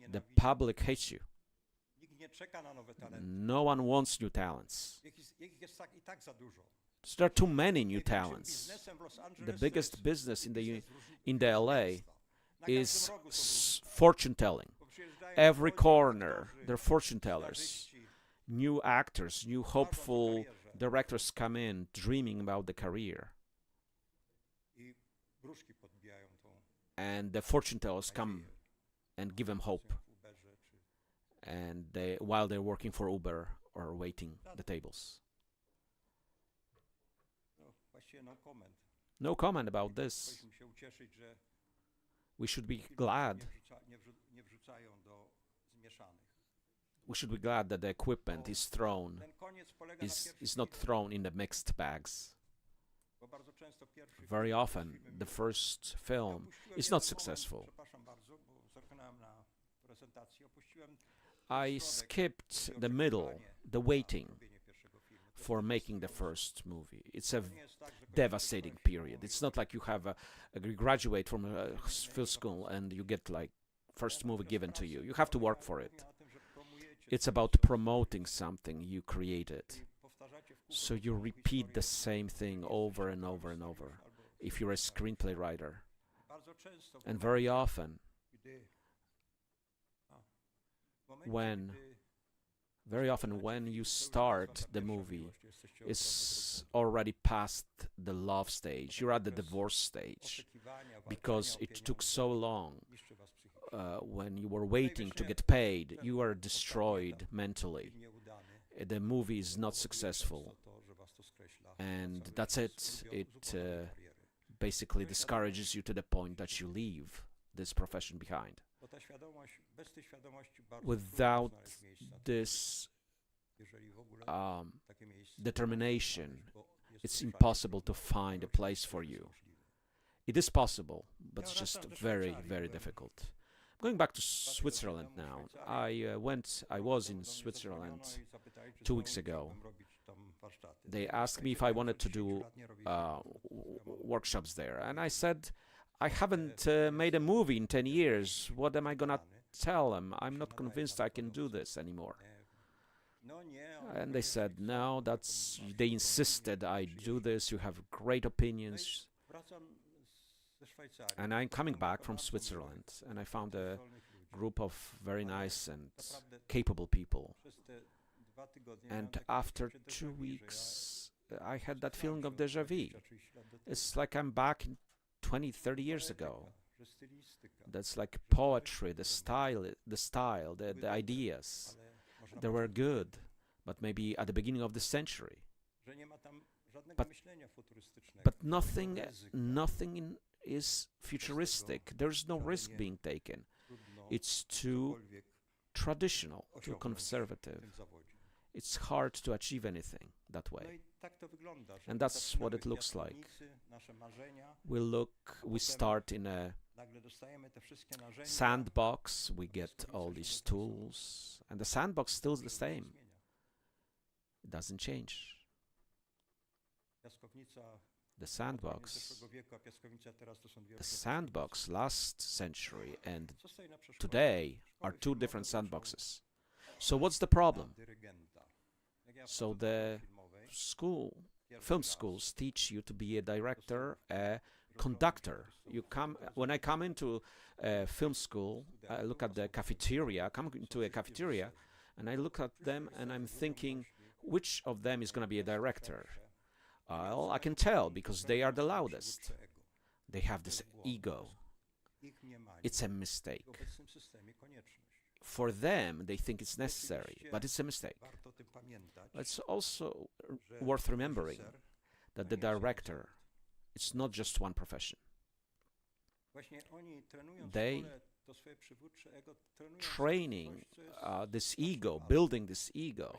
The public hates you. No one wants new talents. There are too many new talents. The biggest business in the LA is fortune telling. Every corner, they're fortune tellers. New actors, new hopeful directors come in dreaming about the career. And the fortune tellers come and give them hope. And while they're working for Uber or waiting the tables. No comment about this. We should be glad. We should be glad that the equipment is not thrown in the mixed bags. Very often, the first film is not successful. I skipped the middle, the waiting for making the first movie. It's a devastating period. It's not like you graduate from film school and you get like first movie given to you. You have to work for it. It's about promoting something you created. So you repeat the same thing over and over and over if you're a screenplay writer. And very often, when you start the movie, it's already past the love stage. You're at the divorce stage because it took so long. When you were waiting to get paid, you are destroyed mentally. The movie is not successful, and that's it. It basically discourages you to the point that you leave this profession behind. Without this determination, it's impossible to find a place for you. It is possible, but it's just very, very difficult. Going back to Switzerland now, I was in Switzerland 2 weeks ago. They asked me if I wanted to do workshops there, and I said, I haven't made a movie in 10 years. What am I gonna tell them? I'm not convinced I can do this anymore. And they said, no, they insisted I do this. You have great opinions. And I'm coming back from Switzerland, and I found a group of very nice and capable people. And after 2 weeks, I had that feeling of déjà vu. It's like I'm back in 20, 30 years ago. That's like poetry, the style, the ideas. They were good, but maybe at the beginning of the century. But nothing is futuristic. There's no risk being taken. It's too traditional, too conservative. It's hard to achieve anything that way. And that's what it looks like. We start in a sandbox, we get all these tools, and the sandbox still is the same. It doesn't change. The sandbox last century and today are two different sandboxes. So what's the problem? So the film schools teach you to be a director, a conductor. When I come into a film school, I look at the cafeteria, and I look at them and I'm thinking, which of them is going to be a director? Well, I can tell because they are the loudest. They have this ego. It's a mistake. For them, they think it's necessary, but it's a mistake. It's also worth remembering that the director, it's not just one profession. They training this ego, building this ego.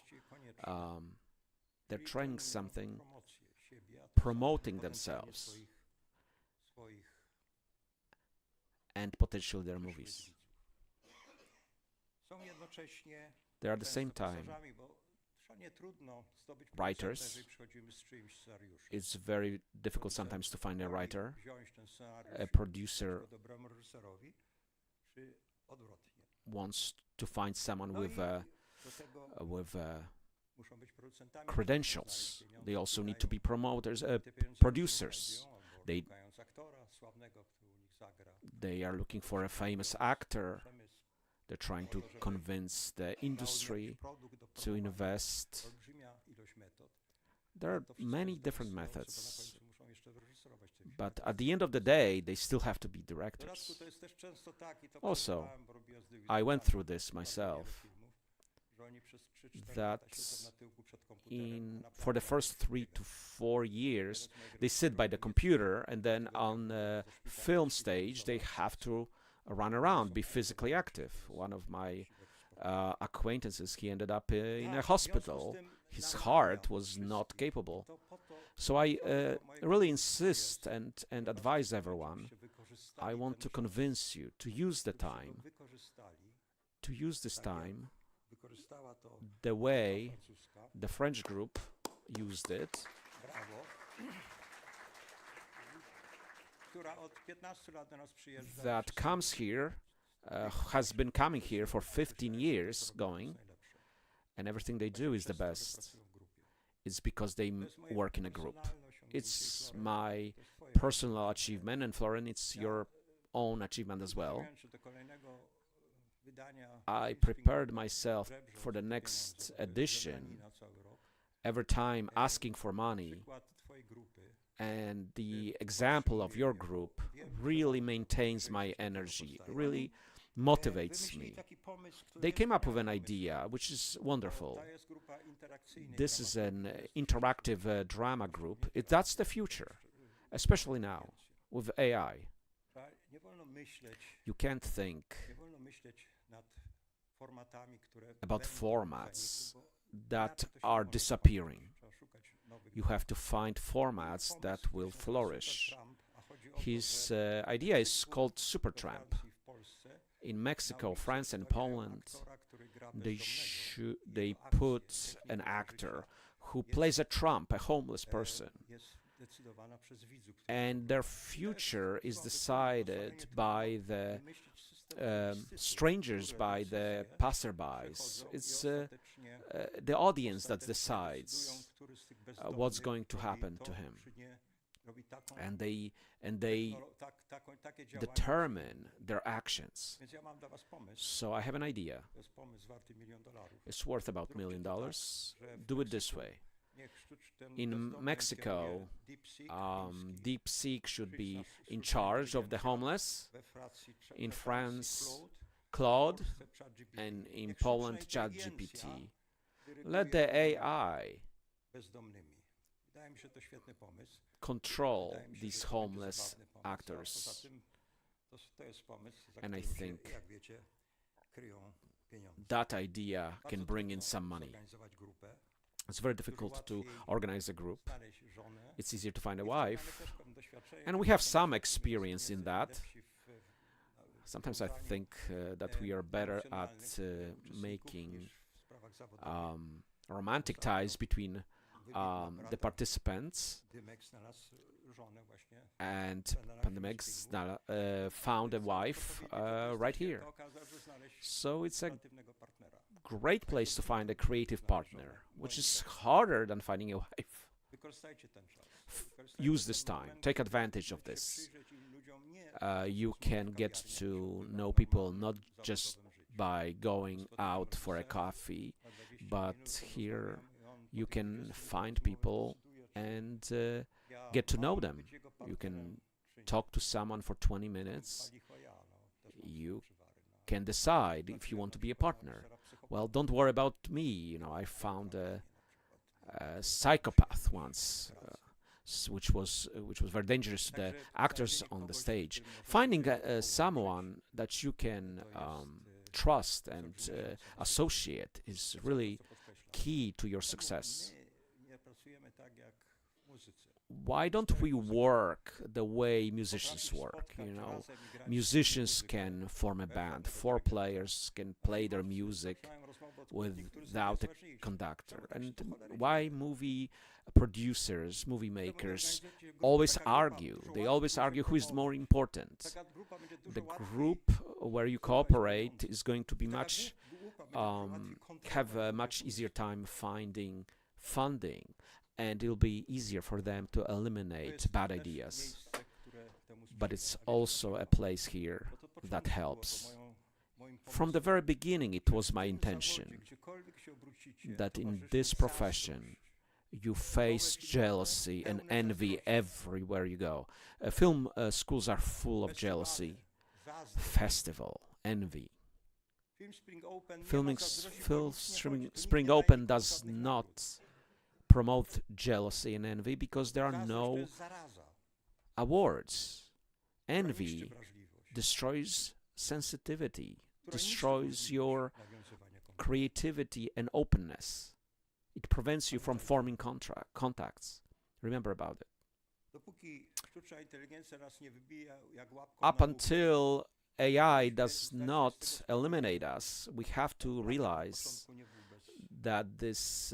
They're training something, promoting themselves. and potentially their movies. They are at the same time writers. It's very difficult sometimes to find a writer, a producer wants to find someone with credentials. They also need to be promoters, producers. They are looking for a famous actor. They're trying to convince the industry to invest. There are many different methods, but at the end of the day, they still have to be directors. Also, I went through this myself, that for the first 3 to 4 years, they sit by the computer, and then on the film stage, they have to run around, be physically active. One of my acquaintances, he ended up in a hospital. His heart was not capable. So I really insist and advise everyone, I want to convince you to use the time, to use this time the way the French group used it, that comes here, has been coming here for 15 years going, and everything they do is the best. It's because they work in a group. It's my personal achievement, and Florian, it's your own achievement as well. I prepared myself for the next edition, every time asking for money, and the example of your group really maintains my energy, really motivates me. They came up with an idea, which is wonderful. This is an interactive drama group. That's the future, especially now, with AI. You can't think about formats that are disappearing. You have to find formats that will flourish. His idea is called Supertramp. In Mexico, France, and Poland, they put an actor who plays a tramp, a homeless person, and their future is decided by the strangers, by the passerbys. It's the audience that decides what's going to happen to him, and they determine their actions. So I have an idea. It's worth about $1 million. Do it this way. In Mexico, DeepSeek should be in charge of the homeless. In France, Claude, and in Poland, ChatGPT. Let the AI control these homeless actors. And I think that idea can bring in some money. It's very difficult to organize a group. It's easier to find a wife. And we have some experience in that. Sometimes I think that we are better at making romantic ties between the participants, and Pandemex found a wife right here. So it's a great place to find a creative partner, which is harder than finding a wife. Use this time, take advantage of this. You can get to know people not just by going out for a coffee, but here you can find people and get to know them. You can talk to someone for 20 minutes. You can decide if you want to be a partner. Well, don't worry about me. You know, I found a psychopath once, which was very dangerous to the actors on the stage. Finding someone that you can trust and associate is really key to your success. why don't we work the way musicians work? You know, musicians can form a band. 4 players can play their music without a conductor. And why movie producers, movie makers always argue? They always argue who is more important. The group where you cooperate is going to be much have a much easier time finding funding, and it'll be easier for them to eliminate bad ideas. But it's also a place here that helps. From the very beginning, it was my intention that in this profession you face jealousy and envy everywhere you go. Film schools are full of jealousy, festival, envy. Spring Open does not promote jealousy and envy because there are no awards. Envy destroys sensitivity, destroys your creativity and openness. It prevents you from forming contacts. Remember about it. Up until AI does not eliminate us, we have to realize that this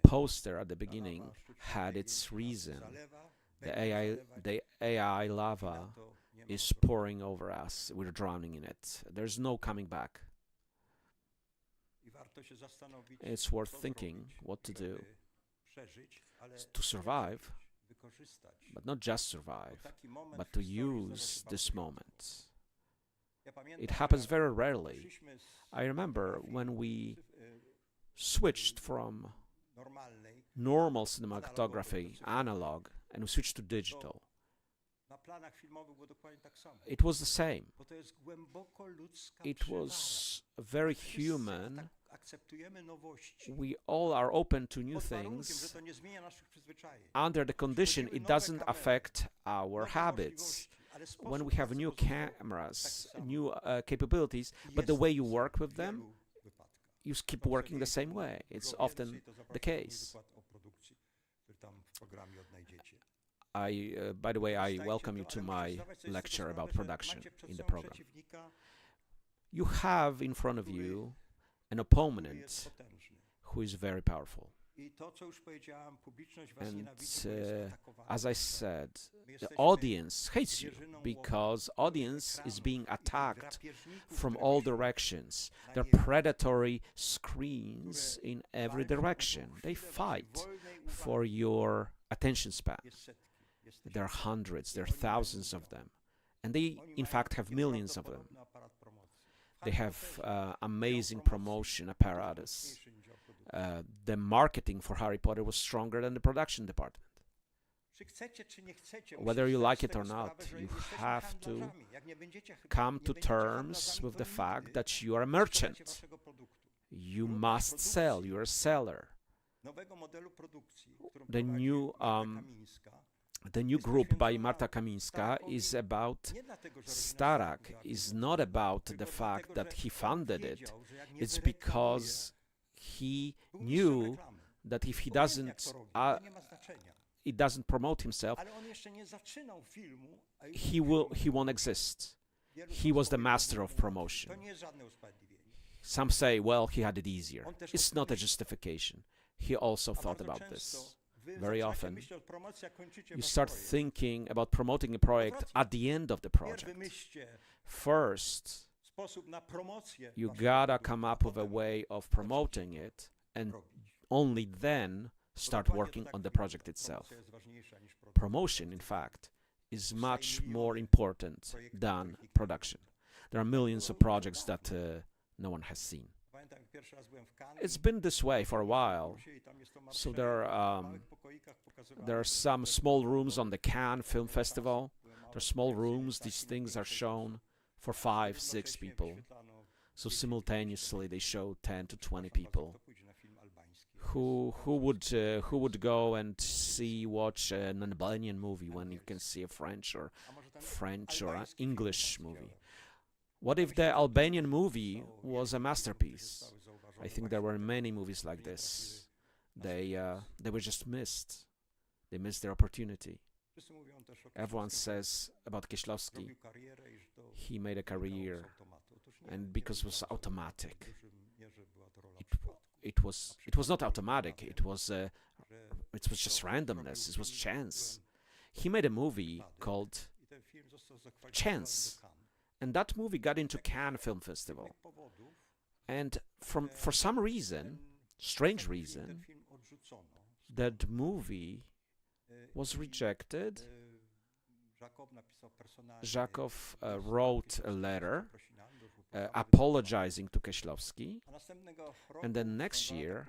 poster at the beginning had its reason. The AI lava is pouring over us. We're drowning in it. There's no coming back. It's worth thinking what to do to survive, but not just survive, but to use this moment. It happens very rarely. I remember when we switched from normal cinematography, analog, and we switched to digital. It was the same. It was very human. We all are open to new things under the condition it doesn't affect our habits. When we have new cameras, new capabilities, but the way you work with them, you keep working the same way. It's often the case. By the way, I welcome you to my lecture about production in the program. You have in front of you an opponent who is very powerful. And as I said, the audience hates you because audience is being attacked from all directions. There are predatory screens in every direction. They fight for your attention span. There are hundreds, there are thousands of them. And they, in fact, have millions of them. They have amazing promotion apparatus. The marketing for Harry Potter was stronger than the production department. Whether you like it or not, you have to come to terms with the fact that you are a merchant. You must sell, you're a seller. The new group by Marta Kamińska is about Starak, is not about the fact that he funded it. It's because he knew that if he doesn't promote himself, he won't exist. He was the master of promotion. Some say, well, he had it easier. It's not a justification. He also thought about this. Very often, you start thinking about promoting a project at the end of the project. First, you gotta come up with a way of promoting it, and only then start working on the project itself. Promotion, in fact, is much more important than production. There are millions of projects that no one has seen. It's been this way for a while. So there are some small rooms on the Cannes Film Festival. There are small rooms. These things are shown for 5, 6 people. So simultaneously they show 10 to 20 people. Who would go and watch an Albanian movie when you can see a French or an English movie? What if the Albanian movie was a masterpiece? I think there were many movies like this. They were just missed They missed their opportunity. Everyone says about Kieślowski, he made a career, and because it was automatic. It was not automatic. It was just randomness. It was chance. He made a movie called Chance, and that movie got into Cannes Film Festival. And for some reason, strange reason, that movie was rejected. Żakow wrote a letter apologizing to Kieślowski, and then next year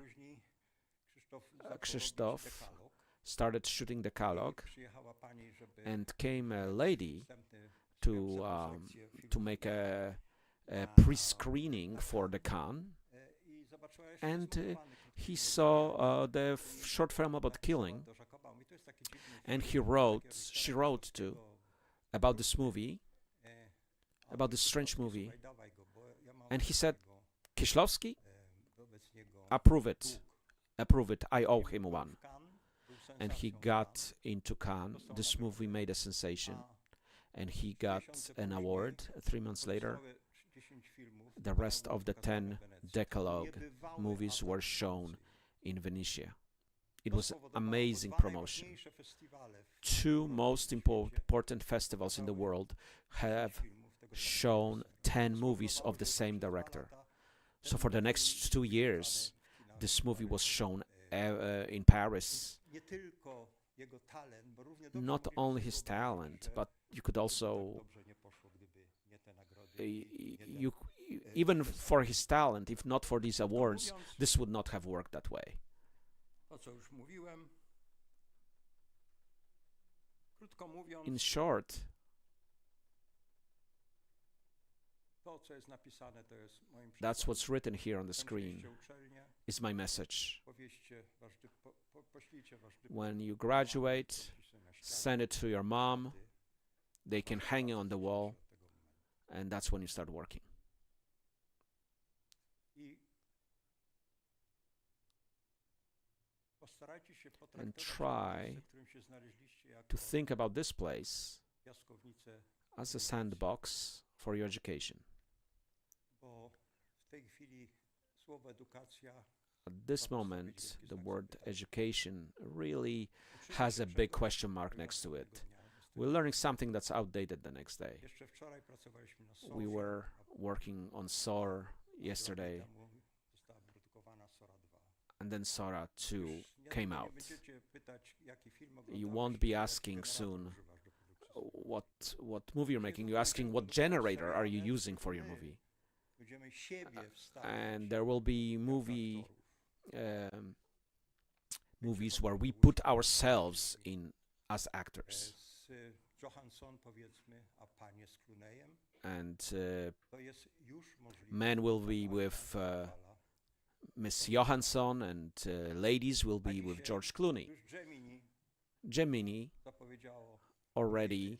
Krzysztof started shooting the Kalog, and came a lady to make a pre-screening for the Cannes, and he saw the short film about killing, and she wrote too about this movie, about this strange movie, and he said, Kieślowski, approve it, I owe him one. And he got into Cannes. This movie made a sensation, and he got an award 3 months later. The rest of the 10 Decalogue movies were shown in Venice. It was amazing promotion. 2 most important festivals in the world have shown 10 movies of the same director. So for the next 2 years, this movie was shown in Paris. Not only his talent, but you could also, even for his talent, if not for these awards, this would not have worked that way. In short, that's what's written here on the screen, is my message. When you graduate, send it to your mom, they can hang it on the wall, and that's when you start working. And try to think about this place as a sandbox for your education. At this moment, the word education really has a big question mark next to it. We're learning something that's outdated the next day. We were working on SOR yesterday, and then Sora 2 came out. You won't be asking soon what movie you're making. You're asking what generator are you using for your movie. And there will be movies where we put ourselves in as actors. And men will be with Miss Johansson, and ladies will be with George Clooney. Gemini already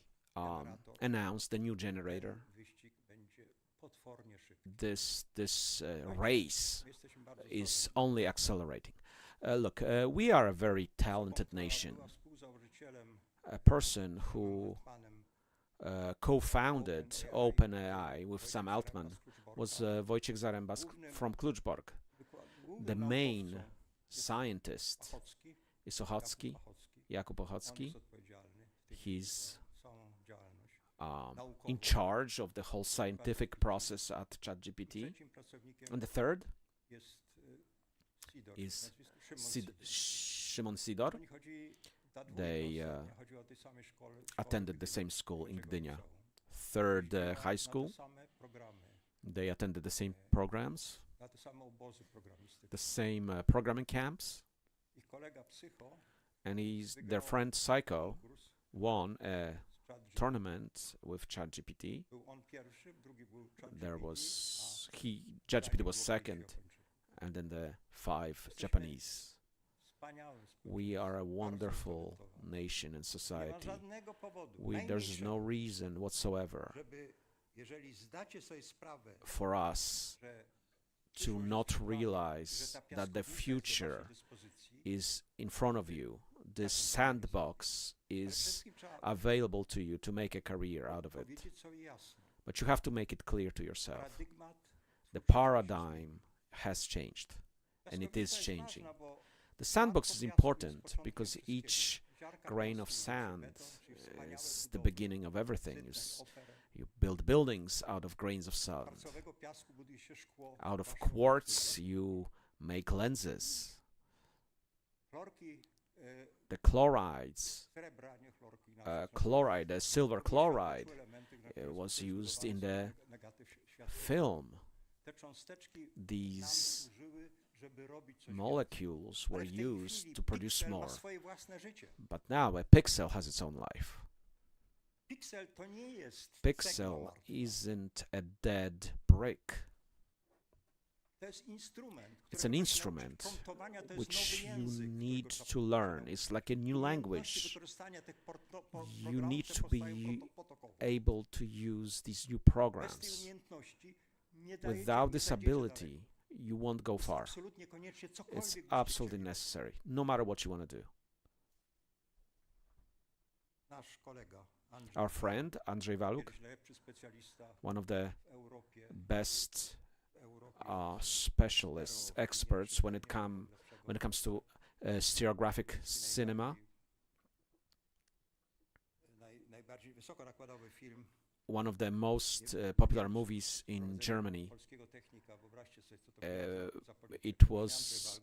announced the new generator. This race is only accelerating. Look, we are a very talented nation. A person who co-founded OpenAI with Sam Altman was Wojciech Zarembas from Kluczbork. The main scientist is Ochocki, Jakub Ochocki. He's in charge of the whole scientific process at ChatGPT. And the third is Szymon Sidor. They attended the same school in Gdynia. Third high school. They attended the same programs, the same programming camps. And their friend Psycho won a tournament with ChatGPT. ChatGPT was second, and then the 5 Japanese. We are a wonderful nation and society. There's no reason whatsoever for us to not realize that the future is in front of you. This sandbox is available to you to make a career out of it. But you have to make it clear to yourself. The paradigm has changed, and it is changing. The sandbox is important because each grain of sand is the beginning of everything. You build buildings out of grains of sand. Out of quartz, you make lenses. The chlorides, the silver chloride, was used in the film. These molecules were used to produce more. But now a pixel has its own life. Pixel isn't a dead brick. It's an instrument which you need to learn. It's like a new language. You need to be able to use these new programs. Without this ability, you won't go far. It's absolutely necessary, no matter what you want to do. Our friend, Andrzej Waluk, one of the best specialists, experts when it comes to stereographic cinema. One of the most popular movies in Germany. It was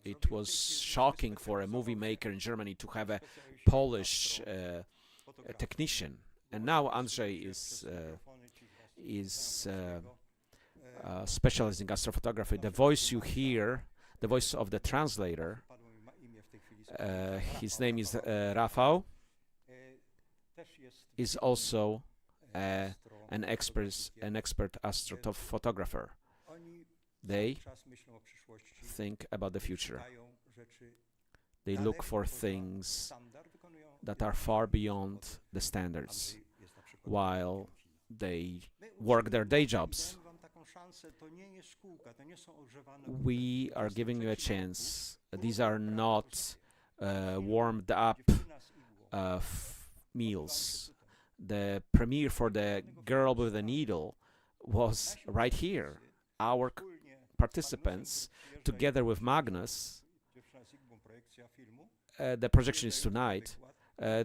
shocking for a movie maker in Germany to have a Polish technician, and now Andrzej is specializing in astrophotography. The voice you hear, the voice of the translator, his name is Rafał, is also an expert astrophotographer. They think about the future. They look for things that are far beyond the standards while they work their day jobs. We are giving you a chance. These are not warmed up meals. The premiere for The Girl with the Needle was right here. Our participants, together with Magnus, the projection is tonight.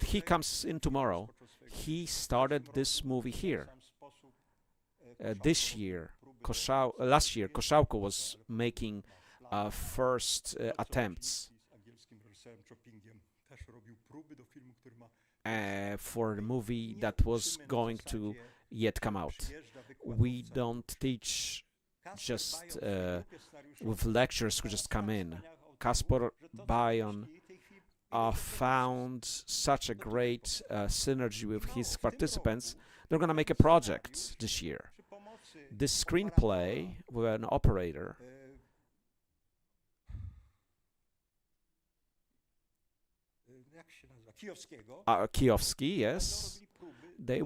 He comes in tomorrow. He started this movie here. Last year, Koszałko was making first attempts for a movie that was going to yet come out. We don't teach just with lectures who just come in. Kasper Bajon found such a great synergy with his participants. They're going to make a project this year. This screenplay with an operator Kijowski, yes, they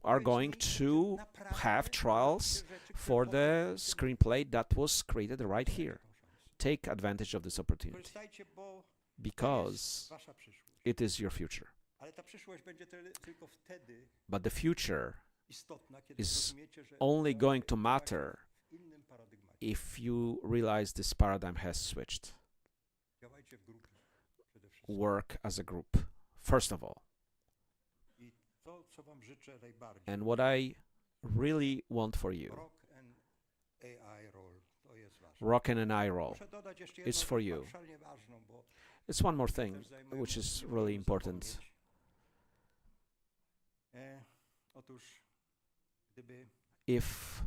are going to have trials for the screenplay that was created right here. Take advantage of this opportunity, because it is your future. But the future is only going to matter if you realize this paradigm has switched. Work as a group, first of all. And what I really want for you, rock and an eye roll, is for you. It's one more thing which is really important. If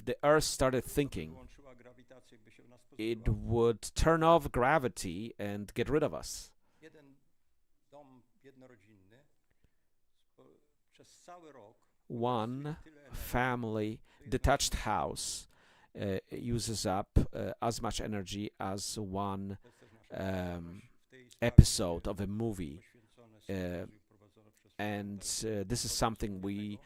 the Earth started thinking, it would turn off gravity and get rid of us. One family detached house uses up as much energy as one episode of a movie. And this is something we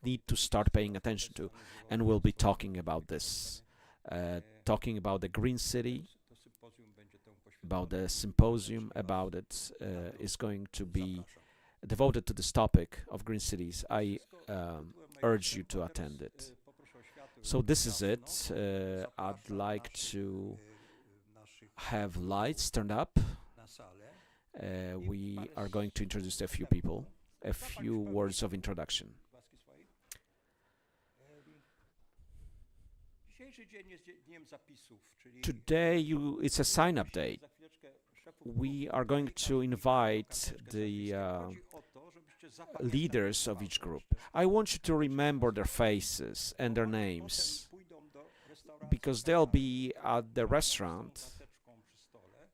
need to start paying attention to, and we'll be talking about this, talking about the Green City, about the symposium about it is going to be devoted to this topic of green cities. I urge you to attend it. So this is it. I'd like to have lights turned up. We are going to introduce a few people, a few words of introduction. Today it's a sign-up day. We are going to invite the leaders of each group. I want you to remember their faces and their names, because they'll be at the restaurant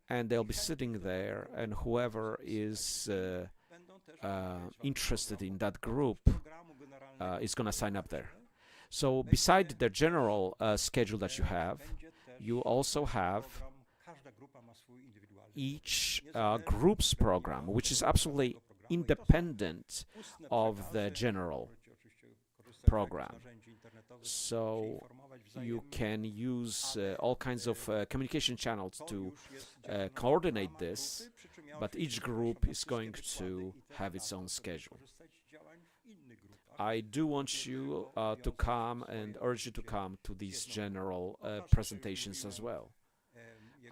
and they'll be sitting there, and whoever is interested in that group is going to sign up there. So beside the general schedule that you have, you also have each group's program, which is absolutely independent of the general program. So you can use all kinds of communication channels to coordinate this, but each group is going to have its own schedule. I do want you to come and urge you to come to these general presentations as well.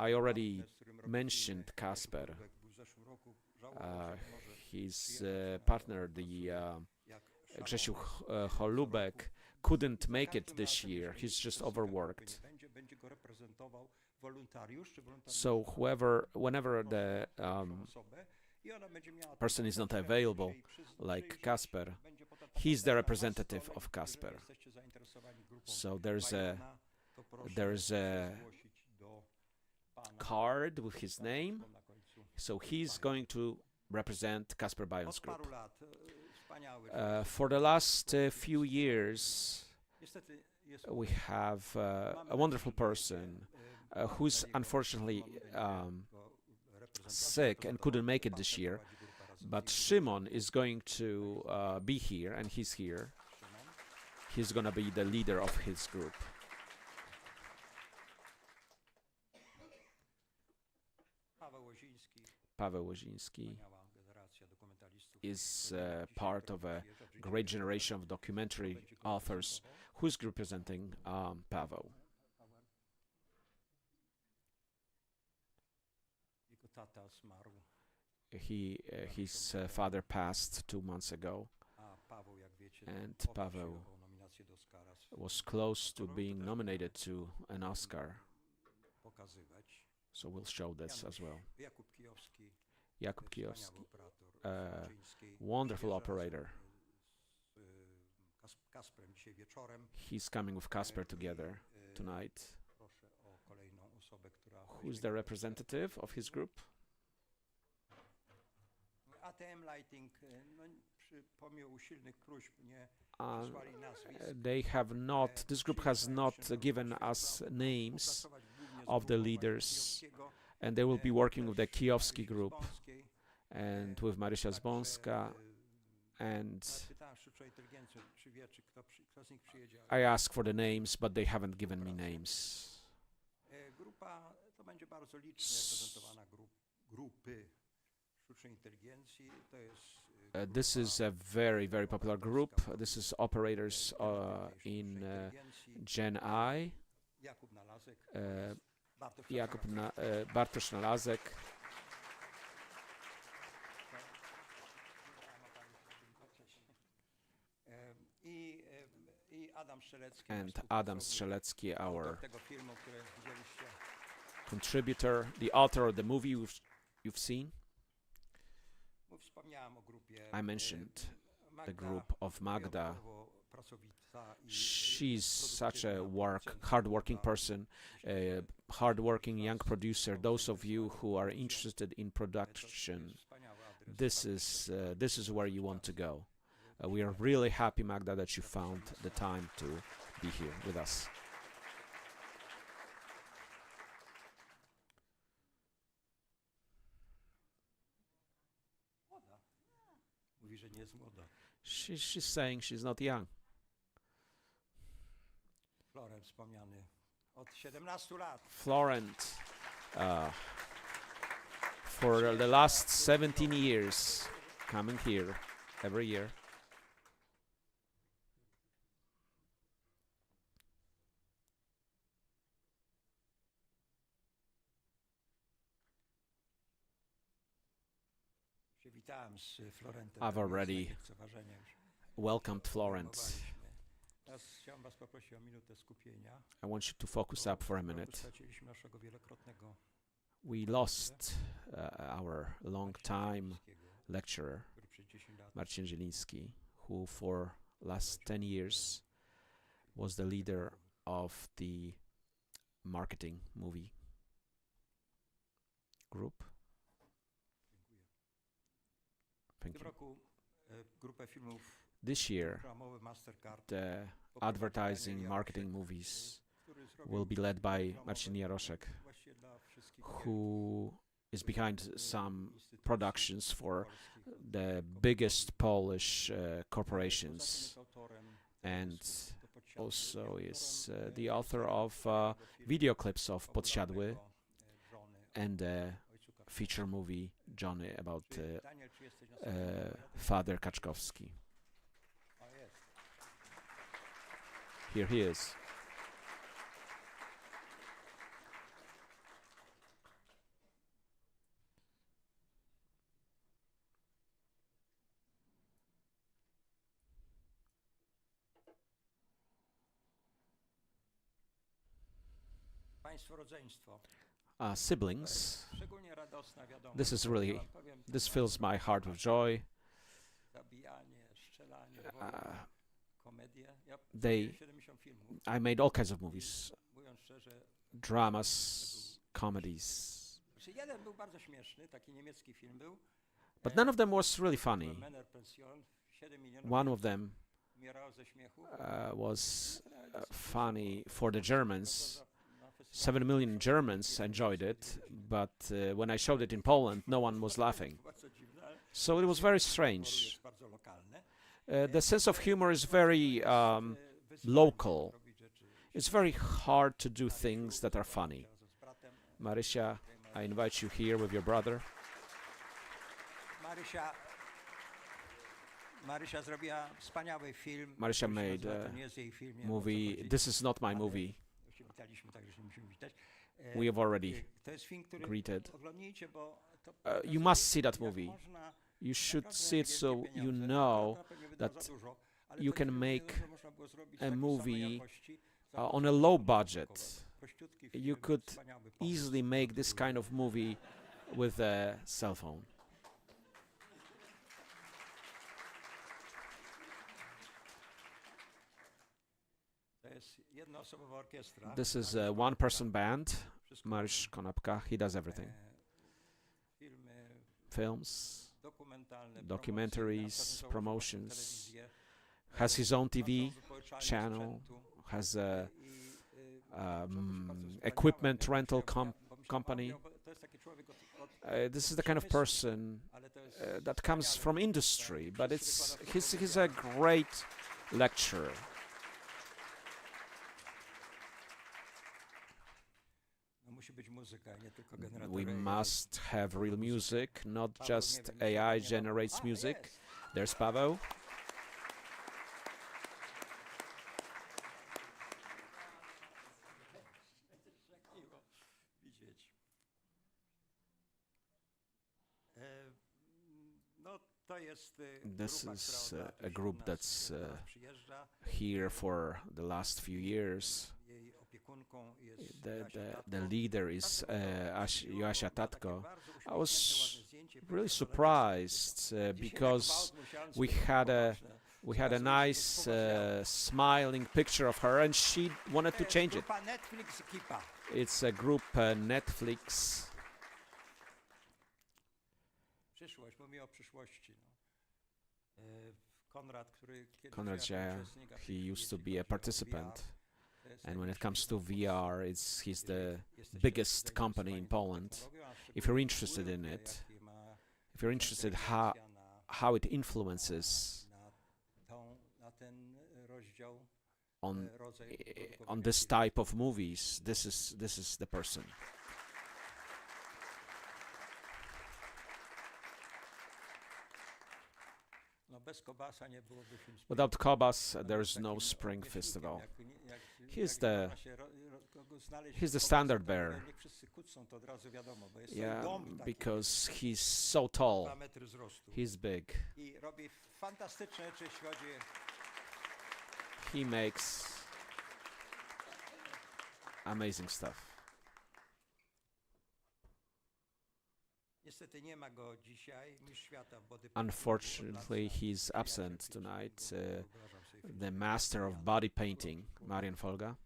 I already mentioned Kasper. His partner, the Grzesiu Holubek, couldn't make it this year. He's just overworked. So whenever the person is not available, like Kasper, he's the representative of Kasper. So there's a card with his name. So he's going to represent Kasper Bajon's group. For the last few years, we have a wonderful person who's unfortunately sick and couldn't make it this year. But Szymon is going to be here, and he's here. He's going to be the leader of his group. Paweł Łoziński is part of a great generation of documentary authors who's representing Paweł. His father passed 2 months ago, and Paweł was close to being nominated to an Oscar. So we'll show this as well. Jakub Kijowski, wonderful operator. He's coming with Kasper together tonight. Who's the representative of his group? They have not, this group has not given us names of the leaders, and they will be working with the Kijowski group and with Marysia Zbonska, and I asked for the names, but they haven't given me names. This is a very, very popular group. This is operators in Gen I. Bartosz Nalazek. And Adam Strzelecki, our contributor, the author of the movie you've seen. I mentioned the group of Magda. She's such a hard-working person, a hard-working young producer. Those of you who are interested in production, this is where you want to go. We are really happy, Magda, that you found the time to be here with us. She's saying she's not young. wspomniany od 17 lat. Florent, for the last 17 years, coming here every year. Przywitałem z Florentem. I've already Ważenia już. welcomed Florent. Teraz chciałem was poprosić o minutę skupienia. I want you to focus up for a minute. Straciliśmy naszego wielokrotnego We lost our long-time lecturer, Marcin Zieliński, who for last 10 years was the leader of the marketing movie group. Thank you. This year, the advertising marketing movies will be led by Marcin Jaroszek, who is behind some productions for the biggest Polish corporations, and also is the author of video clips of Podsiadły and a feature movie Johnny about Father Kaczkowski. Here he is. Siblings. This fills my heart with joy. I made all kinds of movies, dramas, comedies, but none of them was really funny. One of them was funny for the Germans. 7 million Germans enjoyed it, but when I showed it in Poland, no one was laughing. So it was very strange. The sense of humor is very local. It's very hard to do things that are funny. Marysia, I invite you here with your brother. Marysia made a movie. This is not my movie. We have already greeted. You must see that movie. You should see it so you know that you can make a movie on a low budget. You could easily make this kind of movie with a cell phone. This is a one-person band. Mariusz Konopka, he does everything. Films, documentaries, promotions, has his own TV channel, has a equipment rental company. This is the kind of person that comes from industry, but he's a great lecturer. We must have real music, not just AI generates music. There's Paweł. This is a group that's here for the last few years. The leader is Joasia Tatko. I was really surprised because we had a nice smiling picture of her, and she wanted to change it. It's a group Netflix. Konrad, he used to be a participant. And when it comes to VR, he's the biggest company in Poland. If you're interested in it, if you're interested how it influences on this type of movies, this is the person. Without Kobas, there is no Spring Festival. He's the standard bearer. Yeah, because he's so tall. He's big. He makes amazing stuff. Unfortunately, he's absent tonight. The master of body painting, Marian Folga.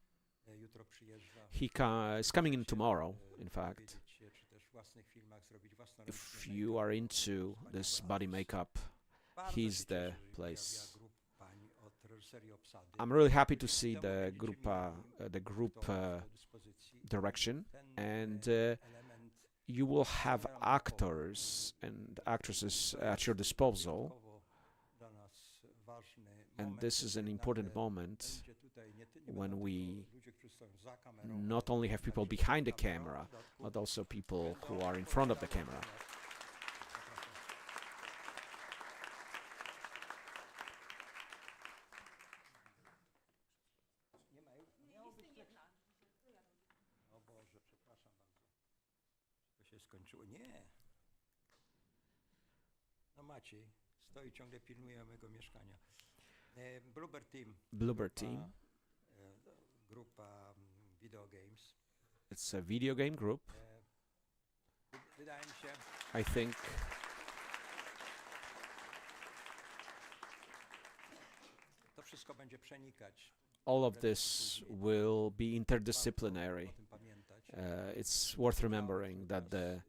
He is coming in tomorrow, in fact. If you are into this body makeup, he's the place. I'm really happy to see the group direction, and you will have actors and actresses at your disposal, and this is an important moment when we not only have people behind the camera, but also people who are in front of the camera. Maciej stoi, ciągle pilnuje mojego mieszkania. Bloober Team. Grupa Video Games. It's a video game group. Wydaje mi się, I think to wszystko będzie przenikać. all of this will be interdisciplinary. It's worth remembering that the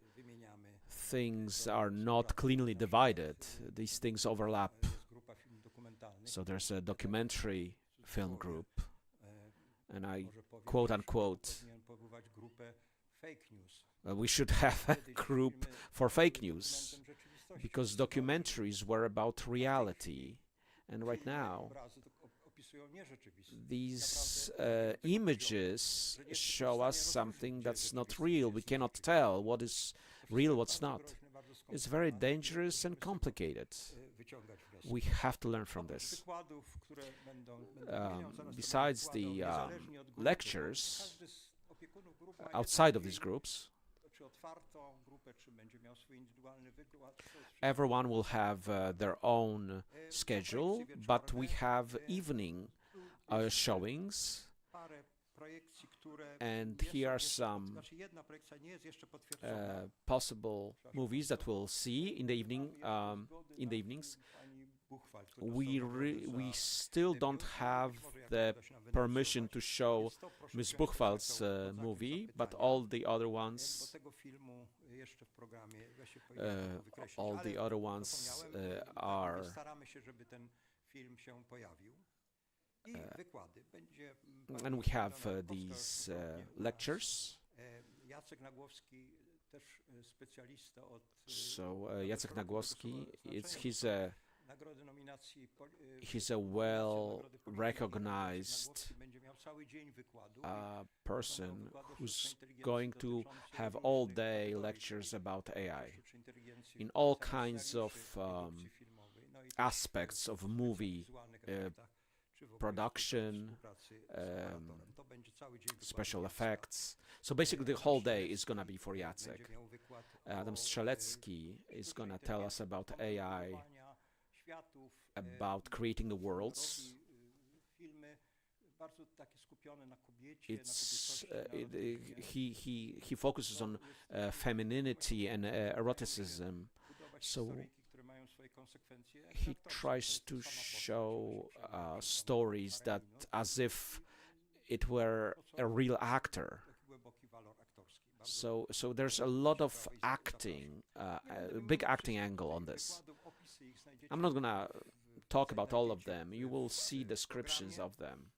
things are not cleanly divided. These things overlap. So there's a documentary film group, and I quote unquote, we should have a group for fake news, because documentaries were about reality, and right now these images show us something that's not real. We cannot tell what is real, what's not. It's very dangerous and complicated. We have to learn from this. Besides the lectures, outside of these groups, everyone will have their own schedule, but we have evening showings, and here are some possible movies that we'll see in the evening. In the evenings, we still don't have the permission to show Ms. Buchwald's movie, but all the other ones, are. And we have these lectures. So Jacek Nagłowski, he's a well-recognized person who's going to have all-day lectures about AI in all kinds of aspects of movie production, special effects. So basically the whole day is going to be for Jacek. Adam Strzelecki is going to tell us about AI, about creating the worlds. He focuses on femininity and eroticism. So he tries to show stories that as if it were a real actor. So there's a lot of acting, a big acting angle on this. I'm not gonna talk about all of them. You will see descriptions of them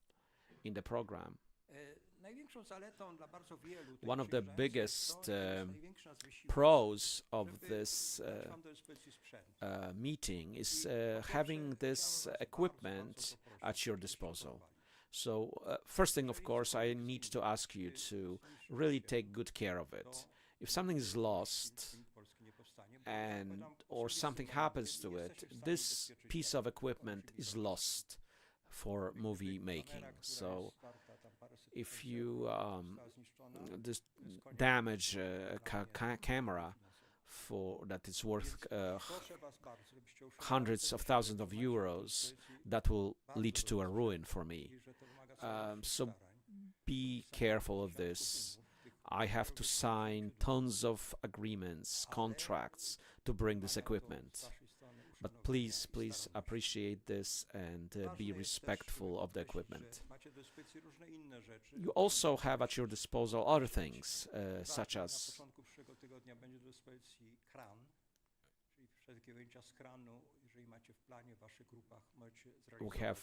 in the program. One of the biggest pros of this meeting is having this equipment at your disposal. So first thing, of course, I need to ask you to really take good care of it. If something is lost and or something happens to it, this piece of equipment is lost for movie making. So if you damage a camera that is worth hundreds of thousands of euros, that will lead to a ruin for me. So be careful of this. I have to sign tons of agreements, contracts to bring this equipment. But please, please appreciate this and be respectful of the equipment. You also have at your disposal other things, such as we have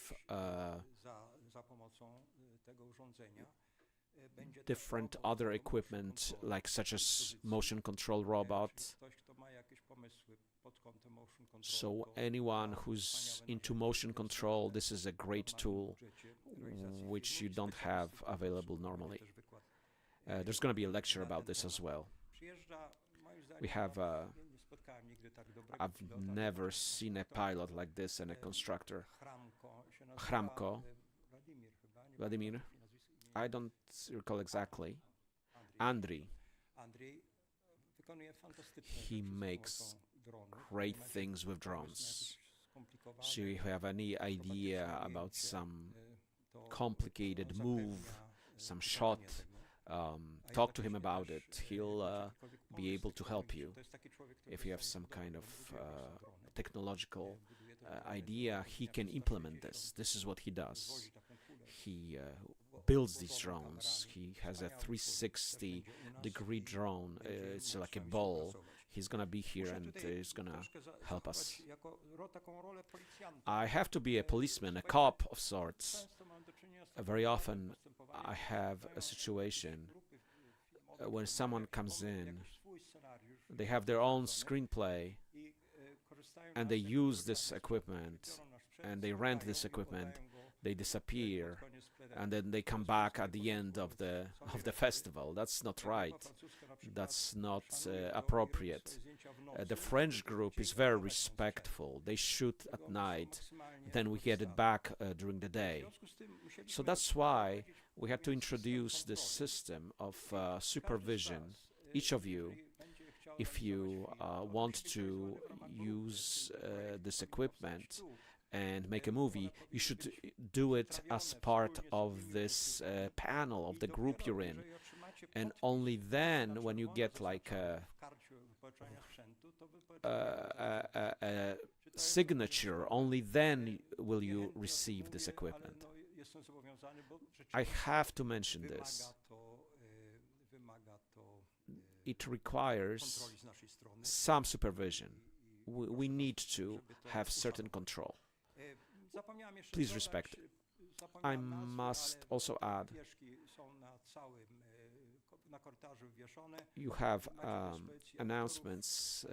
different other equipment, like such as motion control robot. So anyone who's into motion control, this is a great tool which you don't have available normally. There's going to be a lecture about this as well. We have I've never seen a pilot like this and a constructor. Hramko. Vladimir. I don't recall exactly. Andriy. He makes great things with drones. So if you have any idea about some complicated move, some shot, talk to him about it. He'll be able to help you. If you have some kind of technological idea, he can implement this. This is what he does. He builds these drones. He has a 360-degree drone. It's like a ball. He's gonna be here and he's gonna help us. I have to be a policeman, a cop of sorts. Very often I have a situation when someone comes in, they have their own screenplay and they use this equipment and they rent this equipment, they disappear, and then they come back at the end of the festival. That's not right. That's not appropriate. The French group is very respectful. They shoot at night, then we get it back during the day. So that's why we had to introduce this system of supervision. Each of you, if you want to use this equipment and make a movie, you should do it as part of this panel of the group you're in, and only then, when you get like a signature, only then will you receive this equipment. I have to mention this. It requires some supervision. We need to have certain control. Please respect it. I must also add, you have announcements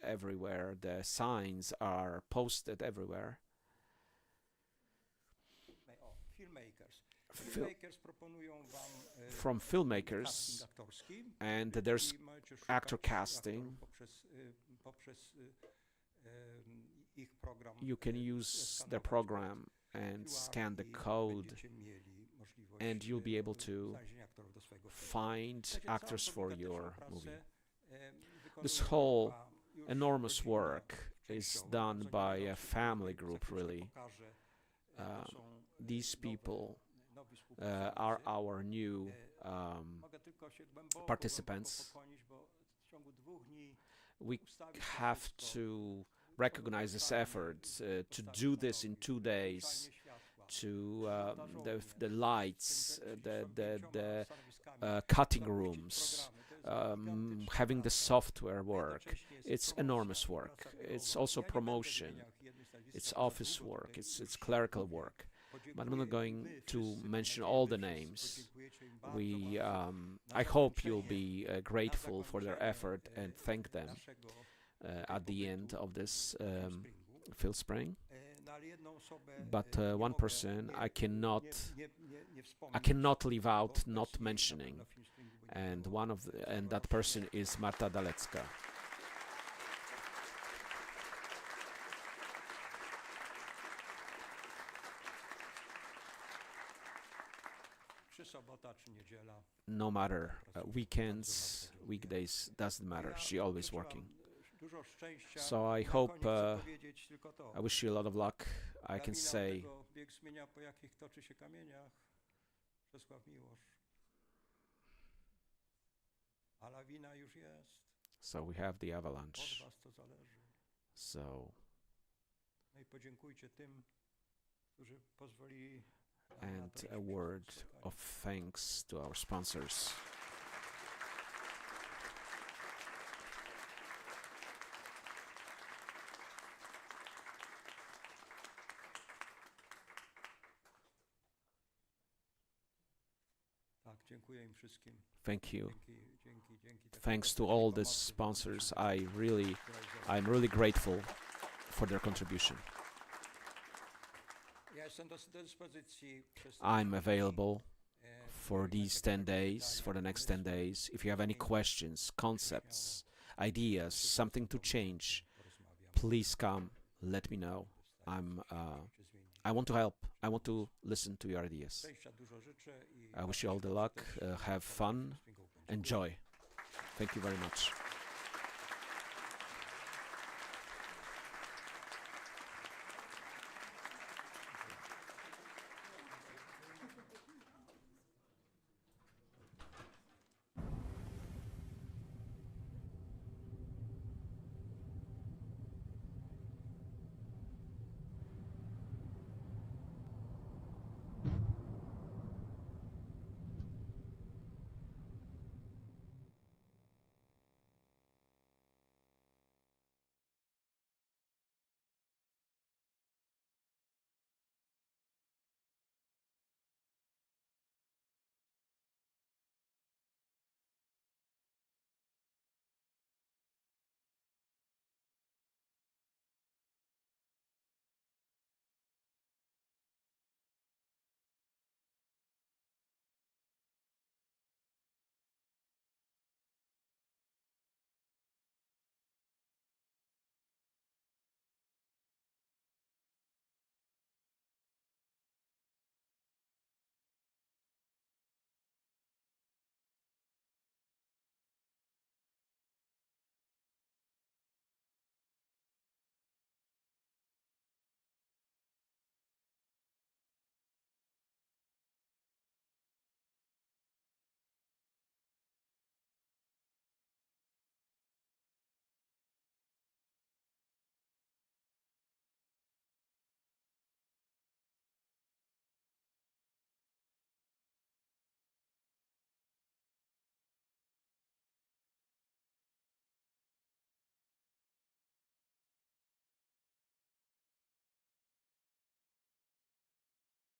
everywhere. The signs are posted everywhere. From filmmakers, and there's actor casting. You can use the program and scan the code, and you'll be able to find actors for your movie. This whole enormous work is done by a family group, really. These people are our new participants. We have to recognize this effort to do this in 2 days, to the lights, the cutting rooms, having the software work. It's enormous work. It's also promotion. It's office work. It's clerical work. But I'm not going to mention all the names. I hope you'll be grateful for their effort and thank them at the end of this Film Spring. But one person I cannot I cannot leave out not mentioning, and that person is Marta Dalecka. No matter weekends, weekdays, doesn't matter. She always working. So I hope, I wish you a lot of luck. I can say so we have the avalanche. So and a word of thanks to our sponsors. Thank you. Thanks to all the sponsors. I'm really grateful for their contribution. I'm available for these 10 days, for the next 10 days. If you have any questions, concepts, ideas, something to change, please come, let me know. I want to help. I want to listen to your ideas. I wish you all the luck, have fun, enjoy. Thank you very much.